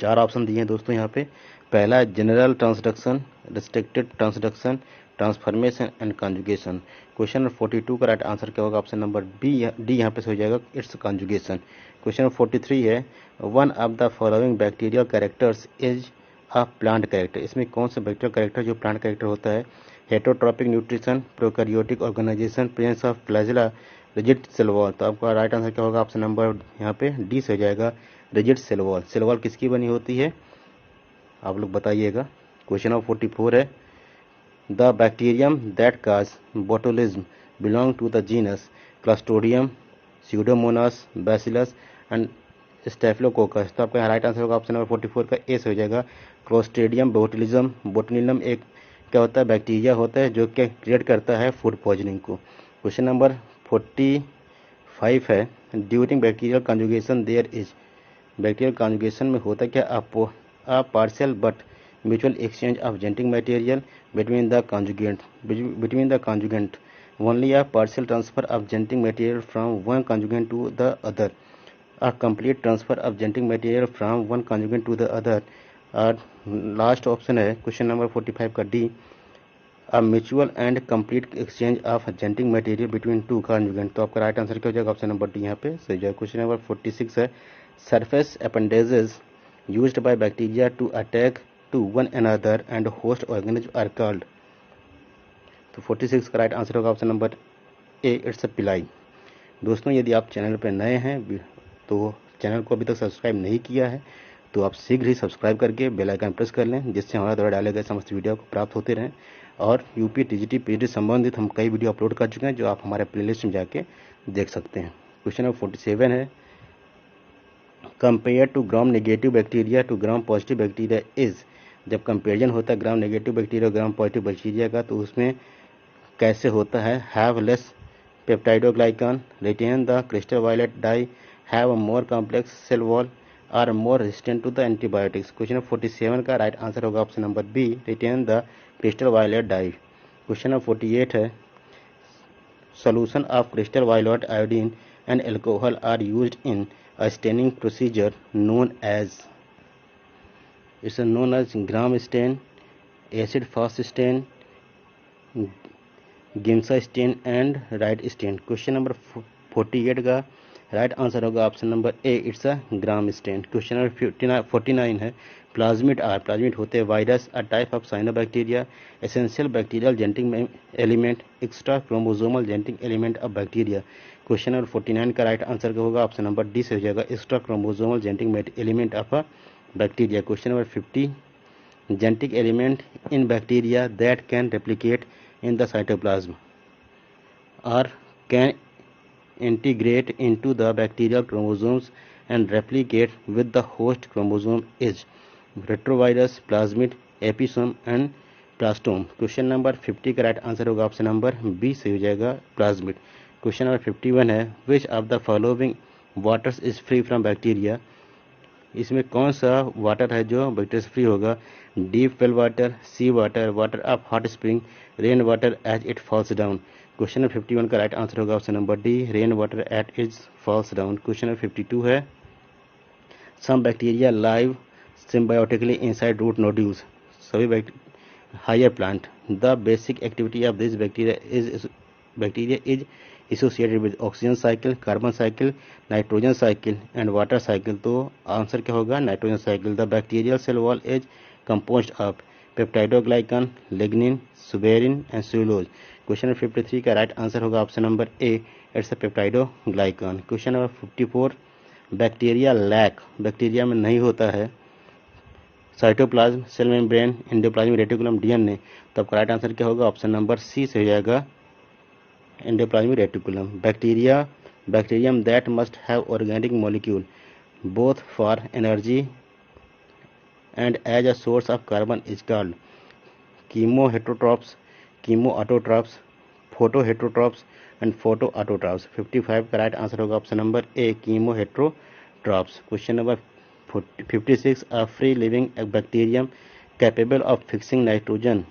S1: 4 option दिए हैं दोस्तों यहाँ पे। पहला है general transduction, restricted transduction, transformation and conjugation. Question number 42 का right answer क्या होगा, ऑप्शन नंबर डी यहाँ पे हो जाएगा, इट्स कॉन्जुगेशन। क्वेश्चन नंबर 43 है, one of the following bacterial characters is a plant character. इसमें कौन सा बैक्टीरियल कैरेक्टर जो प्लांट कैरेक्टर होता है, heterotrophic nutrition, prokaryotic organization, presence of flagella, rigid cell wall. तो आपका राइट आंसर क्या होगा, ऑप्शन नंबर यहाँ पे डी से हो जाएगा, rigid cell wall. Cell wall किसकी बनी होती है आप लोग बताइएगा। क्वेश्चन नंबर 44 है, the bacterium that cause botulism belong to the genus Clostridium, Pseudomonas, Bacillus and Staphylococcus. तो आपका राइट आंसर होगा ऑप्शन नंबर 44 का ए से हो जाएगा, क्लोस्ट्रीडियम बोटुलिज्म। बोटुलिज्म एक क्या होता है, बैक्टीरिया होता है जो क्या क्रिएट करता है फूड पॉइजनिंग को। क्वेश्चन नंबर 45 है, during bacterial conjugation there is. Bacterial conjugation में होता क्या, a partial but mutual exchange of genetic material between the conjugant, only a partial transfer of genetic material from one conjugant to the other, a complete transfer of genetic material from one conjugant to the other। और last option है question number 45 का D, a mutual and complete exchange of genetic material between two conjugant। तो आपका right answer क्या हो जाएगा, option number D यहाँ पे सही जाएगा। क्वेश्चन नंबर 46 है, surface appendages used by bacteria to attack to one another and host organism are called। तो 46 का राइट आंसर होगा ऑप्शन नंबर ए, इट्स अ पिलाई। दोस्तों यदि आप चैनल पर नए हैं तो चैनल को अभी तक सब्सक्राइब नहीं किया है तो आप शीघ्र ही सब्सक्राइब करके बेल आइकन प्रेस कर लें, जिससे हमारे द्वारा डाले गए समस्त वीडियो को प्राप्त होते रहें। और यूपी टीजीटी पीजी संबंधित हम कई वीडियो अपलोड कर चुके हैं जो आप हमारे प्लेलिस्ट में जाके देख सकते हैं। क्वेश्चन नंबर 47 है, compare to gram negative bacteria to gram positive bacteria is. जब कंपेरिजन होता है ग्राम नेगेटिव बैक्टीरिया और ग्राम पॉजिटिव बैक्टीरिया का तो उसमें कैसे होता है, have less peptidoglycan, retain the crystal violet dye, have a more complex cell wall, are more resistant to the antibiotics. Question number 47 का राइट आंसर होगा option number B, retain the crystal violet dye. Question number 48 है, solution of crystal violet iodine and alcohol are used in a staining procedure known as gram stain, acid fast stain, Giemsa stain and Wright stain. Question number 48 का right answer होगा option number A, it's a Gram stain. Question number 49 है, plasmid are. Plasmid होते हैं virus, a type of cyanobacteria, essential bacterial genetic element, extra chromosomal genetic element of bacteria. Question number 49 का right answer क्या होगा, option number D से हो जाएगा, extra chromosomal genetic element of a bacteria. Question number 50, genetic element in bacteria that can replicate in the cytoplasm or can integrate into the bacterial chromosomes and replicate with the host chromosome is retrovirus, plasmid, episome and plastome. Question number 50 का right answer होगा option number B से हो जाएगा, plasmid. Question number 51 है, which of the following waters is free from bacteria. इसमें कौन सा water है जो बैक्टीरिया से फ्री होगा, deep well water, sea water, water of hot spring, rain water as it falls down. Question number 51 का right answer होगा option number D, rain water at it falls down. Question number 52 है, some bacteria live symbiotically inside root nodules. सभी higher plant, the basic activity of this bacteria is associated with oxygen cycle, carbon cycle, nitrogen cycle and water cycle. तो answer क्या होगा, nitrogen cycle. The bacterial cell wall is composed of peptidoglycan, lignin, suberin and cellulose. Question number 53 का right answer होगा option number A, it's a peptidoglycan. Question number 54, bacteria lack, bacteria में नहीं होता है cytoplasm, cell membrane, endoplasmic reticulum, DNA. तो आपका right answer क्या होगा? ऑप्शन नंबर सी से हो जाएगा, endoplasmic reticulum. Bacterium that must have organic molecule both for energy and as a source of carbon is called chemoheterotrophs, chemoautotrophs, photoheterotrophs and photoautotrophs. 55 का right answer होगा option number A, chemoheterotrophs. Question number 56, a free living bacterium capable of fixing nitrogen.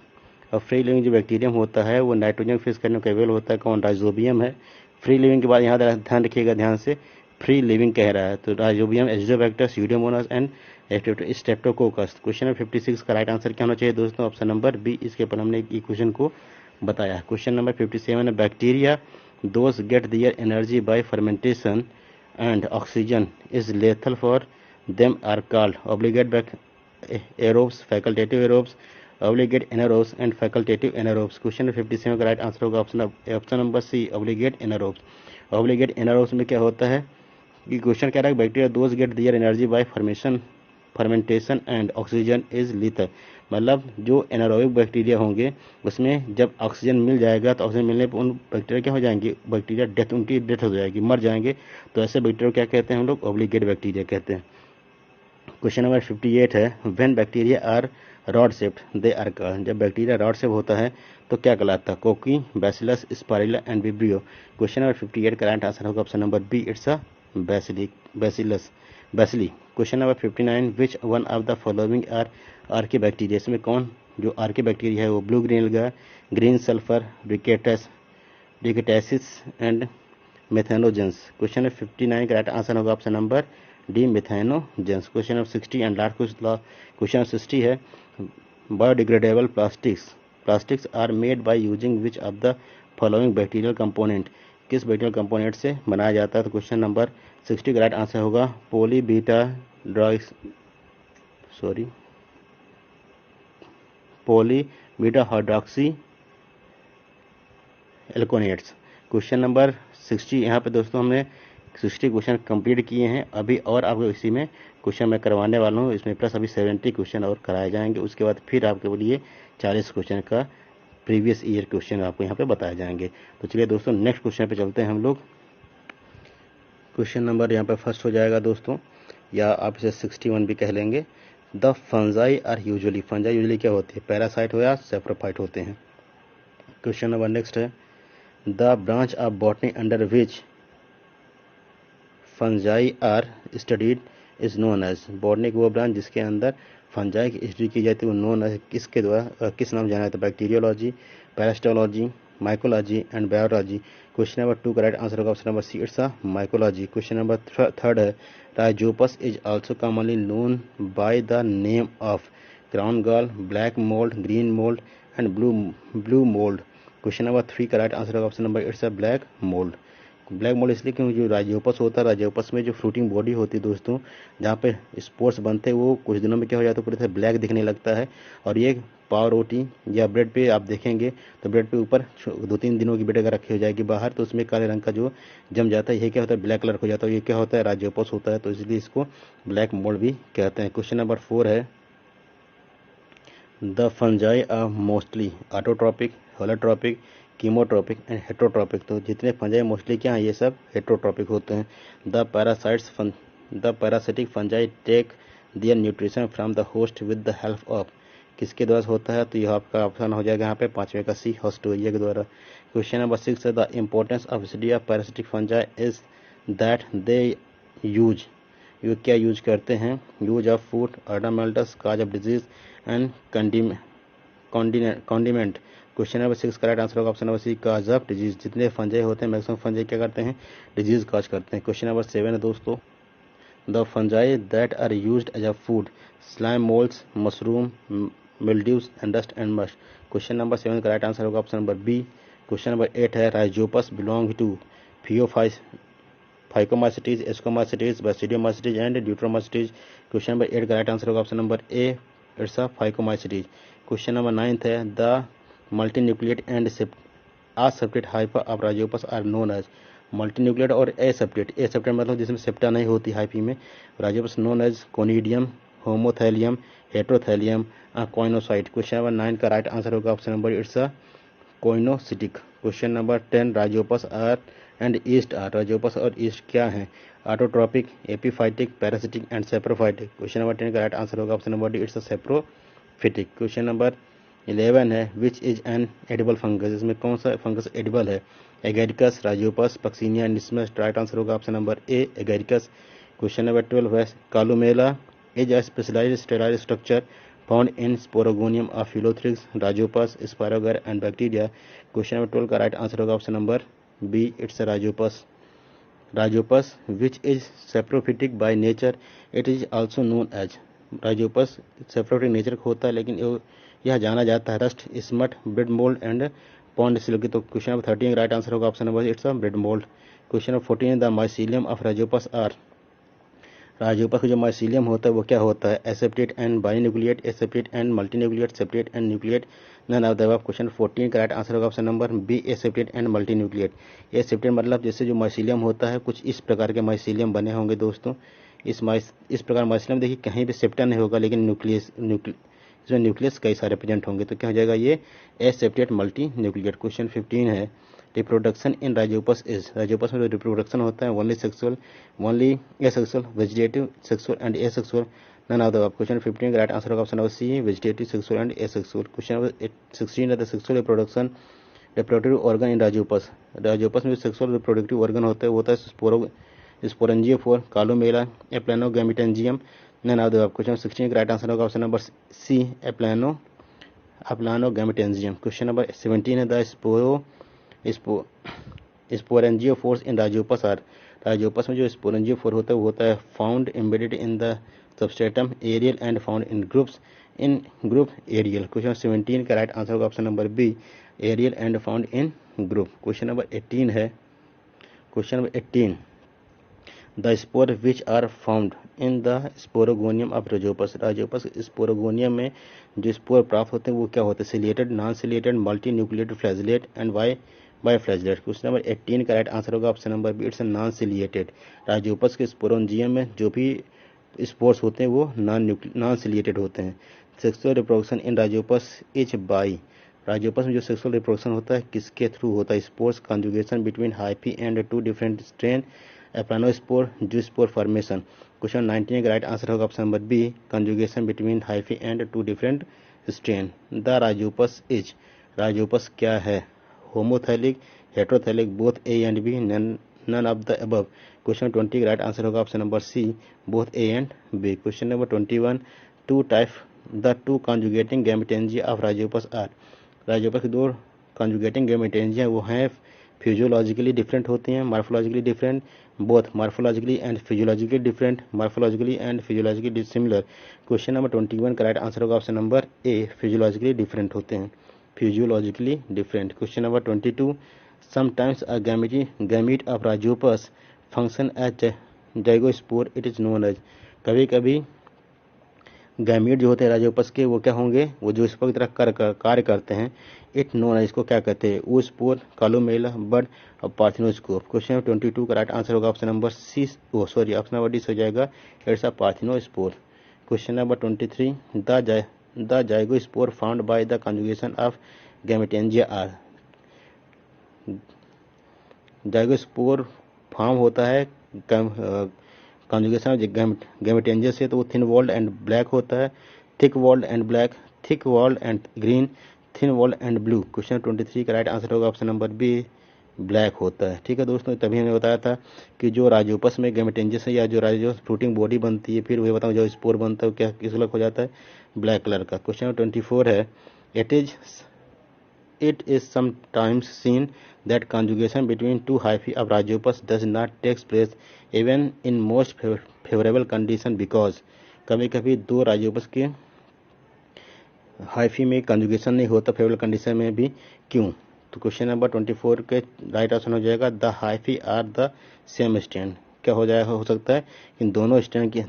S1: और free living जो bacterium होता है वो nitrogen fix करने में capable होता है, कौन? राइजोबियम है। फ्री लिविंग के बाद यहाँ ध्यान रखिएगा ध्यान से, फ्री लिविंग कह रहा है तो Rhizobium, Azotobacter, Pseudomonas and Streptococcus. Question number 56 का राइट आंसर क्या होना चाहिए दोस्तों? Option number B. इसके ऊपर हमने इक्वेशन को बताया। क्वेश्चन नंबर 57 है, bacteria those get their energy by fermentation and oxygen is lethal for them are called obligate aerobes, facultative aerobes, obligate anaerobes and facultative anaerobes. Question number 57 का right answer होगा option number C, obligate anaerobes. Obligate anaerobes में क्या होता है कि question कह रहा है bacteria those get their energy by fermentation and oxygen is lethal, मतलब जो एनारोबिक बैक्टीरिया होंगे उसमें जब ऑक्सीजन मिल जाएगा तो ऑक्सीजन मिलने पर उन बैक्टीरिया क्या हो जाएंगे? बैक्टीरिया डेथ, उनकी डेथ हो जाएगी, मर जाएंगे। तो ऐसे बैक्टीरिया क्या कहते हैं हम लोग? ऑब्लिगेट बैक्टीरिया कहते हैं। क्वेश्चन नंबर 58 है, when bacteria are rod shaped they are called. जब बैक्टीरिया रॉड शेप होता है तो क्या कहलाता है? Cocci, bacillus, spirilla and vibrio. Question number 58 का राइट आंसर होगा option number B, it's a bacillus, bacilli. Question number 59, which one of the following are archaebacteria. इसमें कौन जो आर्की बैक्टीरिया है वो? Blue green alga, green sulphur, rickettsias and methanogens. Question number 59 का right answer होगा option number D, methanogens. Question number 60 and last question 60 है, biodegradable plastics are made by using which of the following bacterial component. किस bacterial component से बनाया जाता है? तो question number 60 का राइट आंसर होगा पॉलीबीटा हाइड्रोक्सी एल्कोनेट्स। क्वेश्चन नंबर 60 यहाँ पे दोस्तों हमने 60 क्वेश्चन कंप्लीट किए हैं अभी, और आपको इसी में क्वेश्चन मैं करवाने वाला हूँ। इसमें प्लस अभी 70 क्वेश्चन और कराए जाएंगे। उसके बाद फिर आपके लिए 40 क्वेश्चन का प्रीवियस ईयर क्वेश्चन आपको यहाँ पे बताए जाएंगे। तो चलिए दोस्तों नेक्स्ट क्वेश्चन पे चलते हैं हम लोग। क्वेश्चन नंबर यहाँ पे फर्स्ट हो जाएगा दोस्तों, या आप इसे 61 भी कह लेंगे। The fungi are usually, fungi usually क्या होती है? पैरासाइट हो या सेप्रोफाइट होते हैं। क्वेश्चन नंबर नेक्स्ट है, the branch of botany under which fungi are studied is known as. Botany की वो ब्रांच जिसके अंदर फंजाई की स्टडी की जाती है वो नोन एज किसके द्वारा, किस नाम जाना जाता है? Bacteriology, parasitology, mycology and biology. Question number 2 का राइट आंसर होगा option number C, it's a mycology. Question number 3 है, Rhizopus is also commonly known by the name of crown gall, black mould, green mould and blue mould. Question number 3 का right answer होगा option number it's a black mould. Black mould इसलिए क्योंकि जो Rhizopus होता है, Rhizopus में जो fruiting body होती है दोस्तों, जहाँ पे स्पोर्स बनते हैं, वो कुछ दिनों में क्या हो जाता है? पूरी तरह ब्लैक दिखने लगता है। और ये पाव रोटी या ब्रेड पे आप देखेंगे तो ब्रेड पे ऊपर 2-3 दिनों की ब्रेड अगर रखी हो जाएगी बाहर तो उसमें काले रंग का जो जम जाता है, ये क्या होता है? ब्लैक कलर हो जाता है। ये क्या होता है? राइजोपस होता है, तो इसलिए इसको ब्लैक मोल्ड भी कहते हैं। क्वेश्चन नंबर 4 है, the fungi are mostly autotrophic, holotrophic, chemotrophic and heterotrophic. तो जितने फंजाई मोस्टली क्या हैं? ये सब हेट्रोट्रॉपिक होते हैं। The parasitic fungi take their nutrition from the host with the help of, किसके द्वारा होता है? तो यह आपका ऑप्शन हो जाएगा यहाँ पे 5वें का सी, होस्टोरिया के द्वारा। क्वेश्चन नंबर 6 है, the importance of study of parasitic fungi is that they use, ये क्या यूज करते हैं? Use of food, ornamentals, cause of disease and condiment. Question number 6 का राइट आंसर होगा option number C, cause of disease. जितने fungi होते हैं maximum fungi क्या करते हैं? डिजीज काज करते हैं। क्वेश्चन नंबर 7 है दोस्तों, the fungi that are used as a food, slime moulds, mushroom, mildews and dust and must. Question number 7 का राइट आंसर होगा option number B. Question number 8 है, Rhizopus belong to Phycomycetes, Ascomycetes, Basidiomycetes and Deuteromycetes. Question number 8 का right answer होगा option number A, it's a Phycomycetes. Question number 9 है, the multinucleate and aseptate hypha of Rhizopus are known as। Multi nucleate और aseptate. Aseptate मतलब जिसमें septa नहीं होती hyphae में। Rhizopus known as conidium, homothallium, heterothallium, coenocyte. Question number 9 का right answer होगा option number it's coenocytic. Question number 10 Rhizopus are and yeast are. Rhizopus और yeast क्या है? Autotrophic, epiphytic, parasitic and saprophytic. Question number 10 का right answer होगा option number D it's saprophytic. Question number 11 है which is an edible fungus. इसमें कौन सा fungus edible है? Agaricus, Rhizopus, Puccinia, Nismus. Right answer होगा option number A Agaricus. Question number 12 है columella is a specialised steroid structure found in sporogonium of Philothrix, Rhizopus, Spirogyra and bacteria. Question number 12 का right answer होगा option number B it's Rhizopus. Rhizopus which is saprophytic by nature, it is also known as. Rhizopus saprophytic nature का होता है लेकिन यह जाना जाता है rust, smut, bread mould and pond silky. तो क्वेश्चन नंबर 13 राइट आंसर होगा option number it's bread mould. Question number 14 the mycelium of Rhizopus are. Rhizopus का जो माइसीलियम होता है वो क्या होता है? Aseptate and binucleate, aseptate and multinucleate, septate and nucleate, none of the above. Question 14 का राइट आंसर होगा option number B aseptate and multinucleate. Aseptate मतलब जैसे जो माइसीलियम होता है कुछ इस प्रकार के माइसीलियम बने होंगे दोस्तों। इस प्रकार माइसीलियम देखिए कहीं भी सेप्टा नहीं होगा लेकिन इसमें न्यूक्लियस कई सारे प्रेजेंट होंगे। तो क्या हो जाएगा ये एसेप्टेट मल्टी न्यूक्लिएट। क्वेश्चन 15 है reproduction in Rhizopus is. Rhizopus में जो रिप्रोडक्शन होता है only sexual, only asexual, vegetative, sexual and asexual, none of the above. Question 15 का राइट आंसर होगा option number C vegetative, sexual and asexual. Question number 16 है the sexual reproduction reproductive organ in Rhizopus. Rhizopus में जो sexual reproductive organ होता है वो होता है sporangiophore, columella, aplanogametangium, none of the above. Question 16 का राइट आंसर होगा option number C aplanogametangium. Question number 17 है the sporangiophores in Rhizopus are. Rhizopus में जो स्पोरेंजियोफोर होता है वो होता है found embedded in the substratum aerial and found in group aerial. Question 17 का राइट आंसर होगा option number B aerial and found in group. Question number 18 है question number 18 the spore which are found in the sporogonium of Rhizopus. Rhizopus sporogonium में जो spore प्राप्त होते हैं वो क्या होते हैं? Ciliated, non ciliated, multinucleated flagellate and biflagellate. Question number 18 का राइट आंसर होगा option number B it's non ciliated. Rhizopus के स्पोरोंजियम में जो भी स्पोर्स होते हैं वो नॉन सिलिएटेड होते हैं। Sexual reproduction in Rhizopus is by. Rhizopus में जो सेक्सुअल रिप्रोडक्शन होता है किसके थ्रू होता है? Spores conjugation between hyphae and two different strain, aplanospore, zoospore formation. Question 19 का राइट आंसर होगा option number B conjugation between hyphae and two different strain. The Rhizopus is. Rhizopus क्या है? Homothallic, heterothallic, both A and B, none of the above. Question 20 का right answer होगा option number C both A and B. Question number 21 the two conjugating gametangia of Rhizopus are. Rhizopus की दो conjugating gametangia वो हैं physiologically different होती हैं, morphologically different, both morphologically and physiologically different, morphologically and physiologically similar. Question number 21 का right answer होगा option number A physiologically different होते हैं, physiologically different. Question number 22 sometimes a gamete of Rhizopus function as zygospore, it is known as. कभी कभी gamete जो होते हैं Rhizopus के वो क्या होंगे? वो जो स्पोर की तरह कार्य करते हैं, इट नोन है, इसको क्या कहते हैं? वो स्पोर, कालोमेला, बड और पार्थिनोस्कोप। क्वेश्चन नंबर 22 का राइट आंसर होगा option number option number D हो जाएगा, it's a parthenospore. Question number 23 the zygospore found by the conjugation of gametangia are. Zygospore form होता है कंजुगेशन ऑफ गैमेटेंजिया से, तो वो थिन वॉल्ड एंड ब्लैक होता है, thick walled and black, thick walled and green, thin walled and blue. Question 23 का right answer होगा option number B black होता है। ठीक है दोस्तों, तभी हमने बताया था कि जो राइजोपस में गैमेटेंजिया या जो राइजो फ्रूटिंग बॉडी बनती है फिर वही बताऊँ जो स्पोर बनता है क्या किस कलर हो जाता है? ब्लैक कलर का। क्वेश्चन 24 है it is sometimes seen that conjugation between two hyphae of Rhizopus does not take place even in most favorable condition because कभी कभी दो राइजोपस के हाइफी में कंजुगेशन नहीं होता फेवरेबल कंडीशन में भी, क्यों? तो क्वेश्चन नंबर 24 के राइट ऑप्शन हो जाएगा the hyphae are the same strand. क्या हो जाएगा? हो सकता है कि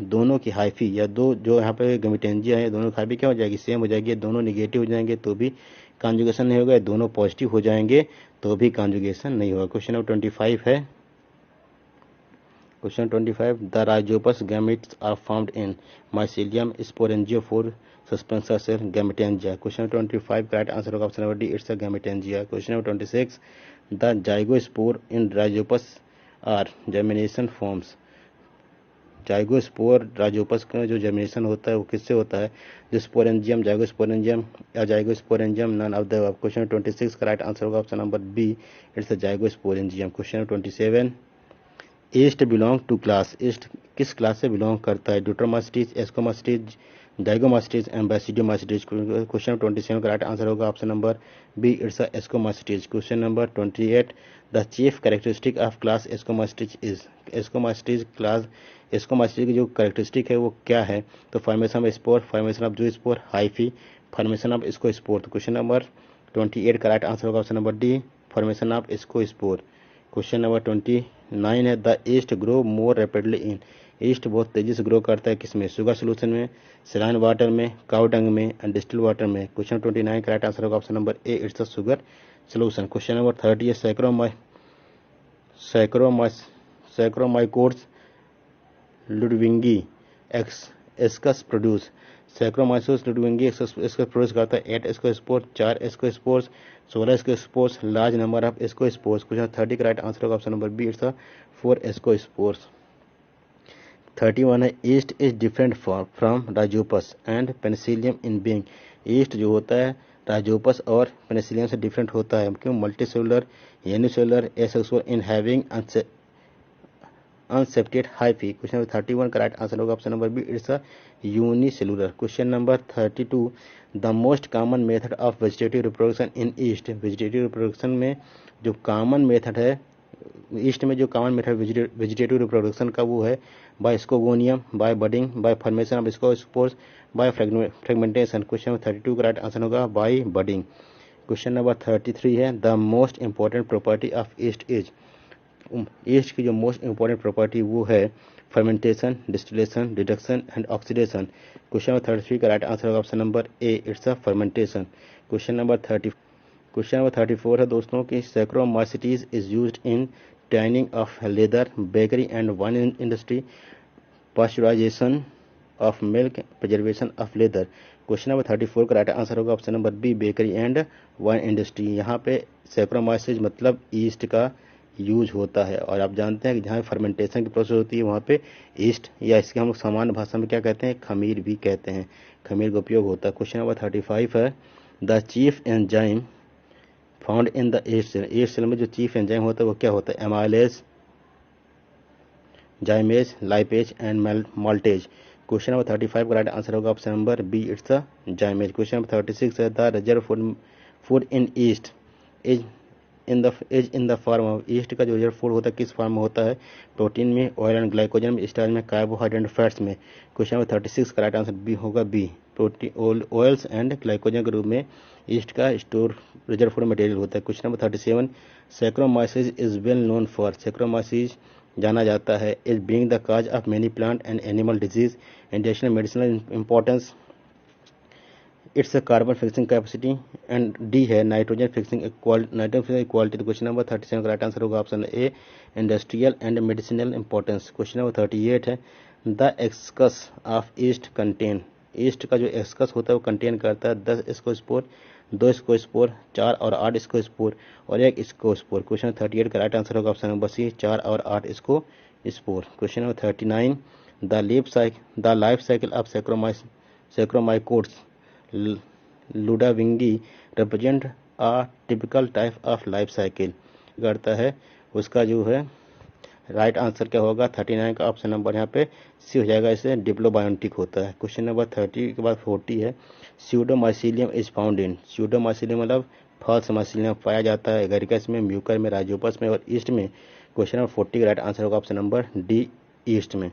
S1: दोनों की हाइफी या दो जो यहाँ पे गैमेटेंजिया है दोनों की हाइफी क्या हो जाएगी? सेम हो जाएगी। दोनों निगेटिव हो जाएंगे तो भी कॉन्जुगेशन नहीं होगा, दोनों पॉजिटिव हो जाएंगे तो भी कॉन्जुगेशन नहीं होगा। क्वेश्चन नंबर 25 है Question 25. The rhizopus gametes are found in mycelium, sporangiopore, suspension cell, gametangia. Question 25. Correct answer होगा option number D, it's a gametangia. Question number 26. The zygospore in rhizopus are germination forms. Zygospore Rhizopus का जो germination होता है वो किससे होता है? जो स्पोरेंजियम, जाइगोस्पोरेंजियम या zygosporangium, none of the above. Question 26 का राइट आंसर होगा option number B, it's a zygosporangium. Question 27. Yeast belong to class. Yeast किस क्लास से बिलोंग करता है? ड्यूट्रोमास्टिस, एस्कोमास्टिस, जाइगोमास्टिस एंड बैसिडियोमास्टिस. क्वेश्चन 27 का राइट आंसर होगा option number B, it's a Ascomycetes. Question number 28. The chief characteristic of class Ascomycetes is. Ascomycetes class, Ascomycetes की जो characteristic है वो क्या है? तो formation of spore, formation of zoospore, hyphae, formation of ascospore. तो question number 28 का right answer होगा option number D, formation of ascospore. Question number 29 है. The yeast grow more rapidly in. East बहुत तेजी से grow करता है किसमें? शुगर सोल्यूशन में, सलाइन वाटर में, काउ डंग में एंड डिस्टिल वाटर में. क्वेश्चन 29 का राइट आंसर होगा option number A, it's the sugar solution. Question number 30 है. सैक्रोमाइकोड्स लुडविंगी एस्कस प्रोड्यूस. सैक्रोमाइकोड्स लुडविंगी एस्कस प्रोड्यूस करता है 8 ascospores, 4 ascospores, 16 ascospores, large number of ascospores. Question 30 का right answer होगा option number B, it's 4 ascospores. 31 है. Yeast is different from Rhizopus and Penicillium in being. East जो होता है Rhizopus और पेनिसिलियम से डिफरेंट होता है क्यों? Multicellular, unicellular, asexual in having unseptate hyphae. Question number 31 का राइट आंसर होगा option number B, it's a unicellular. Question number 32. The most common method of vegetative reproduction in yeast. Vegetative reproduction में जो common method है east में, जो common method vegetative reproduction का वो है by ascogonium, by budding, by formation of ascospores, by fragmentation. Question number 32 का right answer होगा बाय बडिंग. क्वेश्चन नंबर 33 है. The most important property of yeast is. Yeast की जो मोस्ट इंपॉर्टेंट प्रॉपर्टी वो है fermentation, distillation, reduction and oxidation. Question number 33 का right answer होगा option number A, it's a fermentation. Question number 34 है दोस्तों की. Saccharomycetes is used in tanning of leather, bakery and wine industry, pasteurization of milk, preservation of leather. Question number 34 का right answer होगा option number B, bakery and wine industry. यहाँ पे saccharomyces मतलब east का use होता है और आप जानते हैं कि जहाँ फर्मेंटेशन की प्रोसेस होती है वहाँ पे ईस्ट या इसके हम सामान्य भाषा में क्या कहते हैं? खमीर भी कहते हैं. खमीर का उपयोग होता है. क्वेश्चन नंबर 35 है. The chief enzyme found in the yeast cell. Yeast cell में जो चीफ एंजाइम होता है वो क्या होता है? Amylase, zymase, lipase and maltase. Question number 35 का राइट आंसर होगा option number B, it's the zymase. Question number 36 है. The reserve food in yeast is in the form of. Yeast का जो रिजर्व फूड होता है किस फॉर्म में होता है? प्रोटीन में, ऑयल एंड ग्लाइकोजन में, स्टार्च में, कार्बोहाइड्रेट एंड फैट्स में. क्वेश्चन नंबर 36 का राइट आंसर बी होगा B, protein, oils and glycogen के रूप में ईस्ट का स्टोर रिजर्व फूड मटेरियल होता है. Question number 37. Saccharomyces is well known for. Saccharomyces जाना जाता है is being the cause of many plant and animal disease, industrial medicinal importance, it's carbon fixing capacity and D है nitrogen fixing equality. तो question number 37 का right answer होगा option A, industrial and medicinal importance. Question number 38 है. The ascus of yeast contain. Yeast का जो एक्सकस होता है वो कंटेन करता है 10 स्कोस्पोर, 2 स्कोस्पोर, 4 और 8 स्कोस्पोर और 1 स्कोस्पोर. क्वेश्चन 38 का राइट आंसर होगा ऑप्शन नंबर सी, 4 और 8 ascospore. Question number 39. The life cycle of Saccharomycodes ludwigii represent a typical type of life cycle करता है. उसका जो है राइट आंसर क्या होगा? 39 का ऑप्शन नंबर यहाँ पे सी हो जाएगा. इसे डिप्लोबायोटिक होता है. क्वेश्चन नंबर 30 के बाद 40 है. स्यूडोमाइसीलियम इज फाउंड इन. स्यूडोमाइसीलियम मतलब फॉल्स माइसीलियम पाया जाता है एगरिकस में, म्यूकर में, राइजोपस में और ईस्ट में. क्वेश्चन नंबर 40 का राइट आंसर होगा ऑप्शन नंबर डी, ईस्ट में.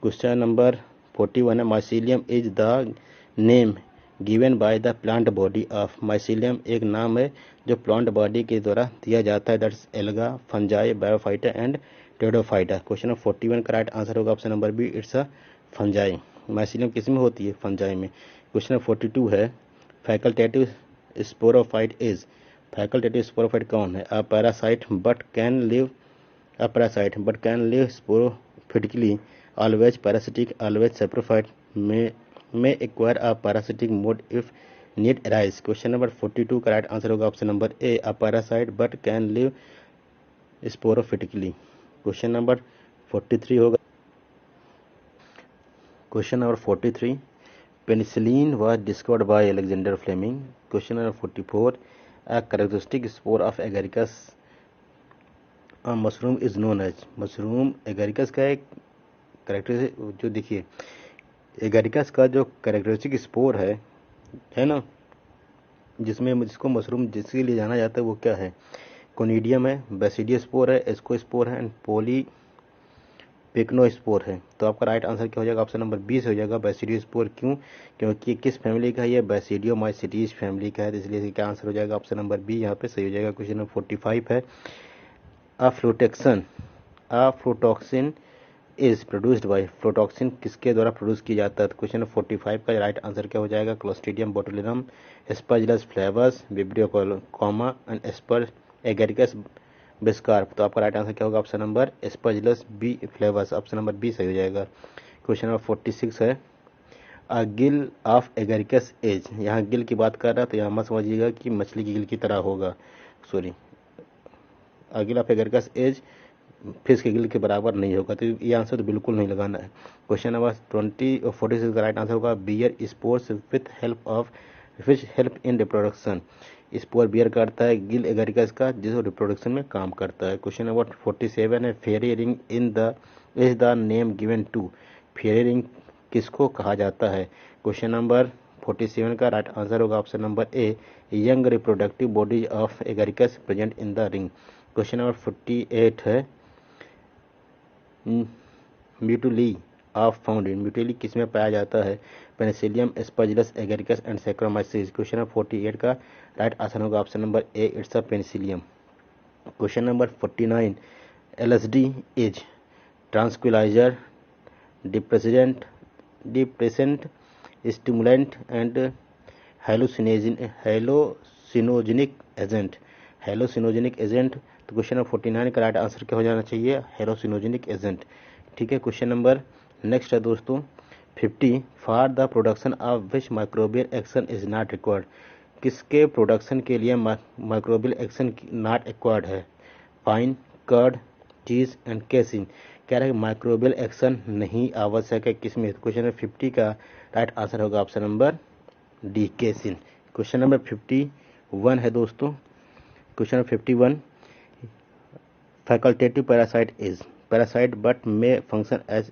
S1: क्वेश्चन नंबर 41 है. Mycelium is the name given by the plant body of. Mycelium एक नाम है जो प्लांट बॉडी के द्वारा दिया जाता है, that's alga, fungi, biophyta and pteridophyta. Question number 41 का राइट आंसर होगा option number B, it's a fungi. Mycelium किस में होती है? फंजाई में. क्वेश्चन नंबर 42 है. Facultative sporophyte is. Facultative sporophyte कौन है? A parasite but can live sporo sporophytically, always parasitic, always saprophyte, may acquire a parasitic mode if need arise। Question number 42 का right answer होगा option number A, a parasite but can live sporophytically। Question number 43 होगा, question number 43, penicillin was discovered by Alexander Fleming। Question number 44, a characteristic spore of agaricus mushroom is known as. Mushroom agaricus का एक character, जो देखिए Agaricus का जो characteristic spore है ना, जिसको मशरूम जिसके लिए जाना जाता है वो क्या है? कोनिडियम है, बेसिडियोस्पोर है, एस्कोस्पोर है एंड पॉलीपेक्नोस्पोर है। तो आपका राइट आंसर क्या हो जाएगा? ऑप्शन नंबर 20 हो जाएगा, बेसिडियोस्पोर। क्यों? क्योंकि किस फैमिली का है ये? बेसिडियोमाइसीटीज फैमिली का है, तो इसलिए क्या आंसर हो जाएगा? ऑप्शन नंबर बी यहाँ पे सही हो जाएगा। क्वेश्चन नंबर 45 है, फ्लोटॉक्सिन इज प्रोड्यूस्ड बाय। फ्लोटॉक्सिन किसके द्वारा प्रोड्यूस किया जाता है? तो क्वेश्चन नंबर 45 का राइट आंसर क्या हो जाएगा? Clostridium botulinum, Aspergillus flavus, Vibrio comma and Agaricus biscarp. तो आपका राइट आंसर क्या होगा? Option number Aspergillus B flavus, option number B सही हो जाएगा। क्वेश्चन नंबर 46 है, a gill of agaricus as. यहाँ गिल की बात कर रहा है तो यहाँ मत समझिएगा कि मछली की गिल की तरह होगा, sorry, gill of agaricus as fish के गिल के बराबर नहीं होगा, तो ये आंसर तो बिल्कुल नहीं लगाना है। क्वेश्चन नंबर 46 का राइट आंसर होगा, bear spores with help of fish help in reproduction. Spore bear करता है गिल एगेरिकस का, जिसको रिप्रोडक्शन में काम करता है। क्वेश्चन नंबर 47 है, fairy ring is the name given to. Fairy ring किसको कहा जाता है? क्वेश्चन नंबर 47 का राइट आंसर होगा option number A, young reproductive bodies of Agaricus present in the ring. Question number 48 है, म्यूटुली ऑफ फाउंड इन। म्यूटुली किसमें पाया जाता है? Penicillium, Aspergillus, Agaricus and Saccharomyces. Question number 48 का राइट आंसर होगा option number A, it's a Penicillium. Question number 49, LSD is tranquilliser, depressant, stimulant and hallucinogenic agent. Hallucinogenic agent. तो question number 49 का right answer क्या हो जाना चाहिए? Hallucinogenic agent. ठीक है, क्वेश्चन नंबर नेक्स्ट है दोस्तों 50, for the production of which microbial action is not required. किसके प्रोडक्शन के लिए माइक्रोबियल एक्शन नॉट रिक्वायर्ड है? फाइन, कर्ड, चीज एंड केसिन। कह रहा है माइक्रोबियल एक्शन नहीं आवश्यक है किसमें? क्वेश्चन नंबर 50 का राइट आंसर होगा option number D, casein. Question number 51 है दोस्तों, question number 51, facultative parasite is parasite but may function as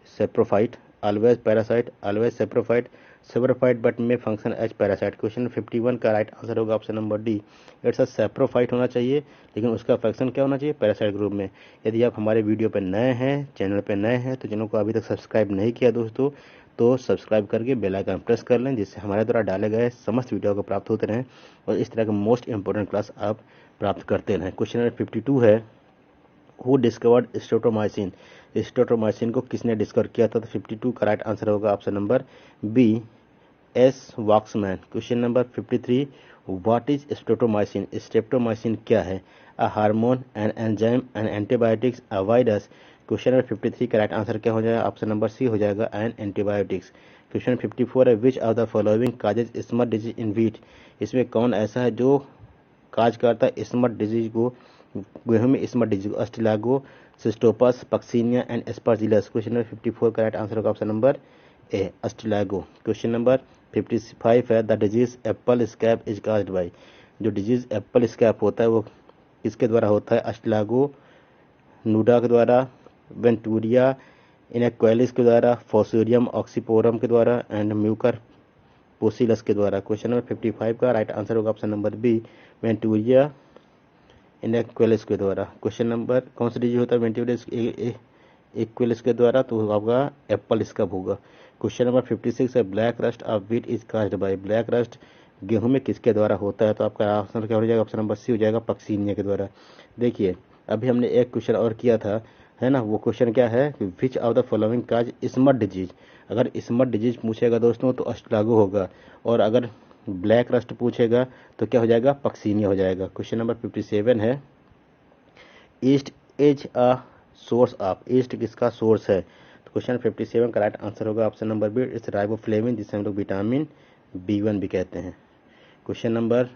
S1: saprophyte, always parasite, always saprophyte, saprophyte but may function as parasite. Question 51 का right answer होगा option number D, it's a saprophyte होना चाहिए, लेकिन उसका function क्या होना चाहिए? Parasite group में। यदि आप हमारे वीडियो पर नए हैं, चैनल पर नए हैं, तो चैनल को अभी तक सब्सक्राइब नहीं किया दोस्तों, तो सब्सक्राइब करके बेल आइकन प्रेस कर लें, जिससे हमारे द्वारा डाले गए समस्त वीडियो को प्राप्त होते रहें और इस तरह के मोस्ट इंपॉर्टेंट क्लास आप प्राप्त करते रहें। क्वेश्चन नंबर 52 है, हु डिस्कवर्ड स्ट्रेप्टोमाइसिन। स्ट्रेप्टोमाइसिन को किसने डिस्कवर किया था? तो 52 का राइट आंसर होगा option number B, S Waksman. Question number 53, what is streptomycin. Streptomycin क्या है? A hormone, an enzyme, an antibiotics, a virus. Question number 53 का राइट आंसर क्या हो जाएगा? ऑप्शन नंबर सी हो जाएगा, एन एंटीबायोटिक्स। क्वेश्चन 54 है, which of the following causes smut disease in wheat. इसमें कौन ऐसा है जो काज करता है स्मट डिजीज को, गेहूं में smut disease? Ustilago, Cystopus, Puccinia and Aspergillus. Question number 54 का राइट आंसर होगा option number A, Ustilago. Question number 55 है, the disease apple scab is caused by. जो डिजीज एप्पल स्कैब होता है वो किसके द्वारा होता है? अस्टिलागो नूडा के द्वारा, वेंटूरिया इनेक्वालिस के द्वारा, फोसोरियम ऑक्सीपोरम के द्वारा एंड म्यूकर पोसिलस के द्वारा। क्वेश्चन नंबर 55 का राइट आंसर होगा ऑप्शन नंबर बी, वेंटूरिया इनेक्वालिस के द्वारा। क्वेश्चन नंबर कौन सा डिजीज होता है वेंटूरिया इक्विलिस के द्वारा? तो आपका एप्पल स्कैब होगा। क्वेश्चन नंबर 56 है, black rust of wheat is caused bye. Black rust गेहूं में किसके द्वारा होता है? तो आपका आंसर क्या हो जाएगा? ऑप्शन नंबर सी हो जाएगा, पक्सीनिया के द्वारा। देखिए अभी हमने एक क्वेश्चन और किया था, है ना, वो क्वेश्चन क्या है? Which of the following cause smut disease. अगर स्मट डिजीज पूछेगा दोस्तों तो अस्टिलागो होगा, और अगर ब्लैक रस्ट पूछेगा तो क्या हो जाएगा? पक्सीनिया हो जाएगा। क्वेश्चन नंबर 57 है, yeast is a source of, yeast किसका सोर्स है? तो क्वेश्चन 57 का राइट आंसर होगा option number B, it's riboflavin, जिसे हम लोग विटामिन B1 भी कहते हैं। Question number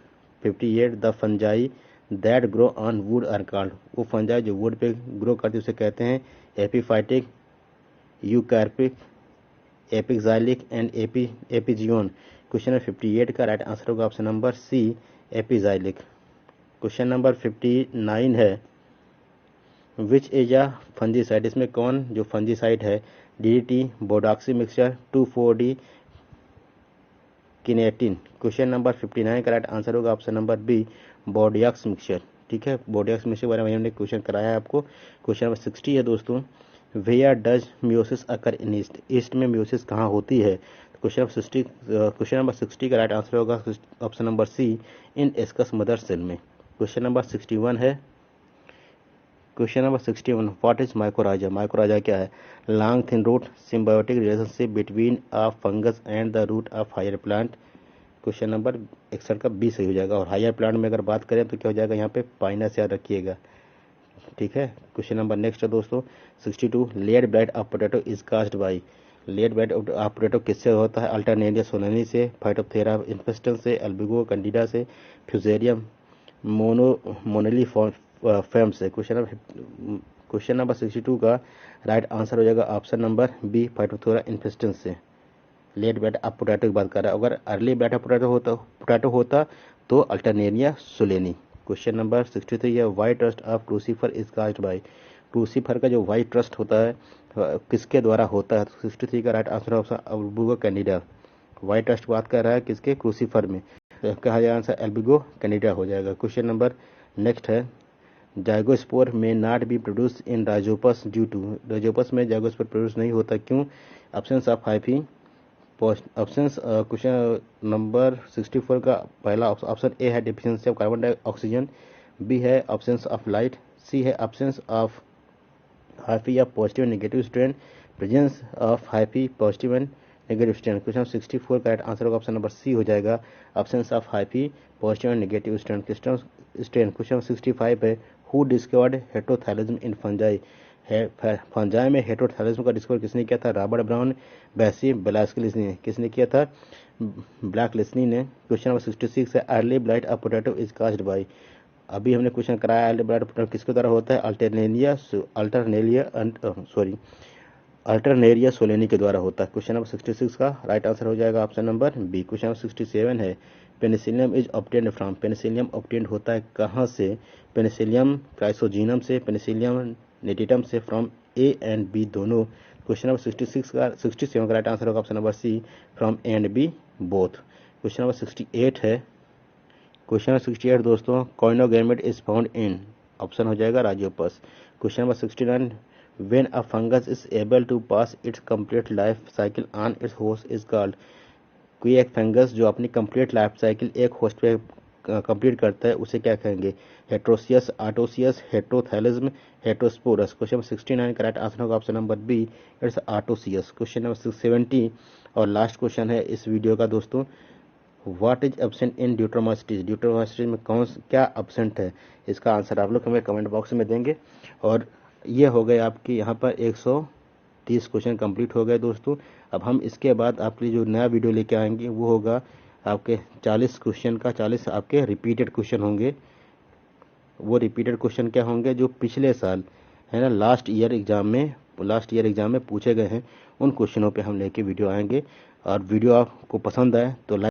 S1: 58, the fungi that grow on wood are called, वो फंजाई जो वुड पे ग्रो करती है उसे कहते हैं epiphytic, eucarpic, epixylic and epigean. Question number 58 का राइट आंसर होगा ऑप्शन नंबर सी, एपिजाइलिक। क्वेश्चन नंबर 59 है, विच इज अ फंजीसाइड, इसमें कौन जो फंजीसाइड है? DDT, Bordeaux mixture, 2,4-D kinetin. Question number 59 का राइट आंसर होगा option number B, Bordeaux mixture. ठीक है, बोडियक्स मिक्सचर के बारे में हमने क्वेश्चन कराया है आपको। क्वेश्चन नंबर 60 है दोस्तों, where does meiosis occur in yeast, yeast में म्यूसिस कहाँ होती है? क्वेश्चन नंबर 60 का राइट आंसर होगा option number C, in ascus mother cell में। क्वेश्चन नंबर 61 है, question number 61, what is mycorrhiza, mycorrhiza क्या है? Long thin root, symbiotic relationship between a fungus and the root of higher plant. Question number 61 का B सही हो जाएगा। और higher plant में अगर बात करें तो क्या हो जाएगा यहाँ पे? पाइनस याद रखिएगा। ठीक है, क्वेश्चन नंबर नेक्स्ट है दोस्तों 62, late blight of potato is caused by, late blight of potato किससे होता है? अल्टरनेरिया सोलेनी से, फाइटोप्थेरा इन्फेस्टेंस से, अल्बिगो कैंडिडा से, फ्यूजेरियम मोनोली फैम से। क्वेश्चन नंबर 62 का राइट आंसर हो जाएगा option number B, phytophthora infestans से। लेट ब्लाइट ऑफ पोटैटो की बात कर रहा है, अगर अर्ली ब्लाइट ऑफ पोटैटो होता तो अल्टरनेरिया सोलेनी। क्वेश्चन नंबर 63 है, white rust of crucifer is caused by, crucifer का जो वाई ट्रस्ट होता है किसके द्वारा होता है? 63 का right answer option albugo candida. वाई ट्रस्ट बात कर रहा है किसके? क्रूसीफर में, तो कहा जाएगा आंसर एल्बिगो कैंडिडा हो जाएगा। क्वेश्चन नंबर नेक्स्ट है, zygospore may not be produce in rhizopus due to, rhizopus में जाइगोस्पोर प्रोड्यूस नहीं होता क्यों? Absence of hyphae absence. Question number 64 का पहला ऑप्शन ए है deficiency of carbon dioxide, B है ऑप्शंस ऑफ लाइट, सी है ऑप्शंस ऑफ हाइफी या positive negative strain, presence of hyphae positive and negative strain. Question 64 का right answer होगा option number सी हो जाएगा, options of hyphae positive and negative strain. Question 65 है, who discovered heterothallism in fungi, fungi में heterothallism का discover किसने किया था? रॉबर्ट ब्राउन, बैसी, ब्लास्किलिसनी ने। किसने किया था? ब्लैकलिसनी ने। क्वेश्चन नंबर 66 है, early blight of potato is caused by, अभी हमने क्वेश्चन कराया अर्ली ब्लाइट ऑफ पोटैटो किसके द्वारा होता है? अल्टरनेरिया सोलेनी के द्वारा होता है। क्वेश्चन नंबर 66 का राइट आंसर हो जाएगा option number B. Question number 67 है, penicillium is obtained from, penicillium obtained होता है कहाँ से? पेनिसिलियम क्राइसोजीनम से, पेनिसिलियम नेटिटम से, फ्रॉम ए एंड बी दोनों। क्वेश्चन नंबर 67 का राइट आंसर होगा option number C, from A and B both. Question number 68 है, क्वेश्चन नंबर 68 दोस्तों, coenogamete is found in, option हो जाएगा rhizopus. Question number 69, when a fungus is able to pass its complete life cycle on its host is called, कोई एक fungus जो अपनी complete life cycle एक host पे complete करता है उसे क्या कहेंगे? Heteroecious, autoecious, heterothallism, heterosporous. Question number 69 का राइट आंसर होगा option number B, it's autoecious. Question number 70 और लास्ट क्वेश्चन है इस वीडियो का दोस्तों, what is absent in deuteromycetes, deuteromycetes में कौन क्या एब्सेंट है? इसका आंसर आप लोग हमें कमेंट बॉक्स में देंगे। और ये हो गए आपके यहाँ पर 130 क्वेश्चन कंप्लीट हो गए दोस्तों। अब हम इसके बाद आपके लिए जो नया वीडियो लेके आएंगे वो होगा आपके 40 क्वेश्चन का, 40 आपके रिपीटेड क्वेश्चन होंगे। वो रिपीटेड क्वेश्चन क्या होंगे? जो पिछले साल है ना लास्ट ईयर एग्जाम में पूछे गए हैं, उन क्वेश्चनों पे हम लेके वीडियो आएंगे। और वीडियो आपको पसंद आए तो लाइक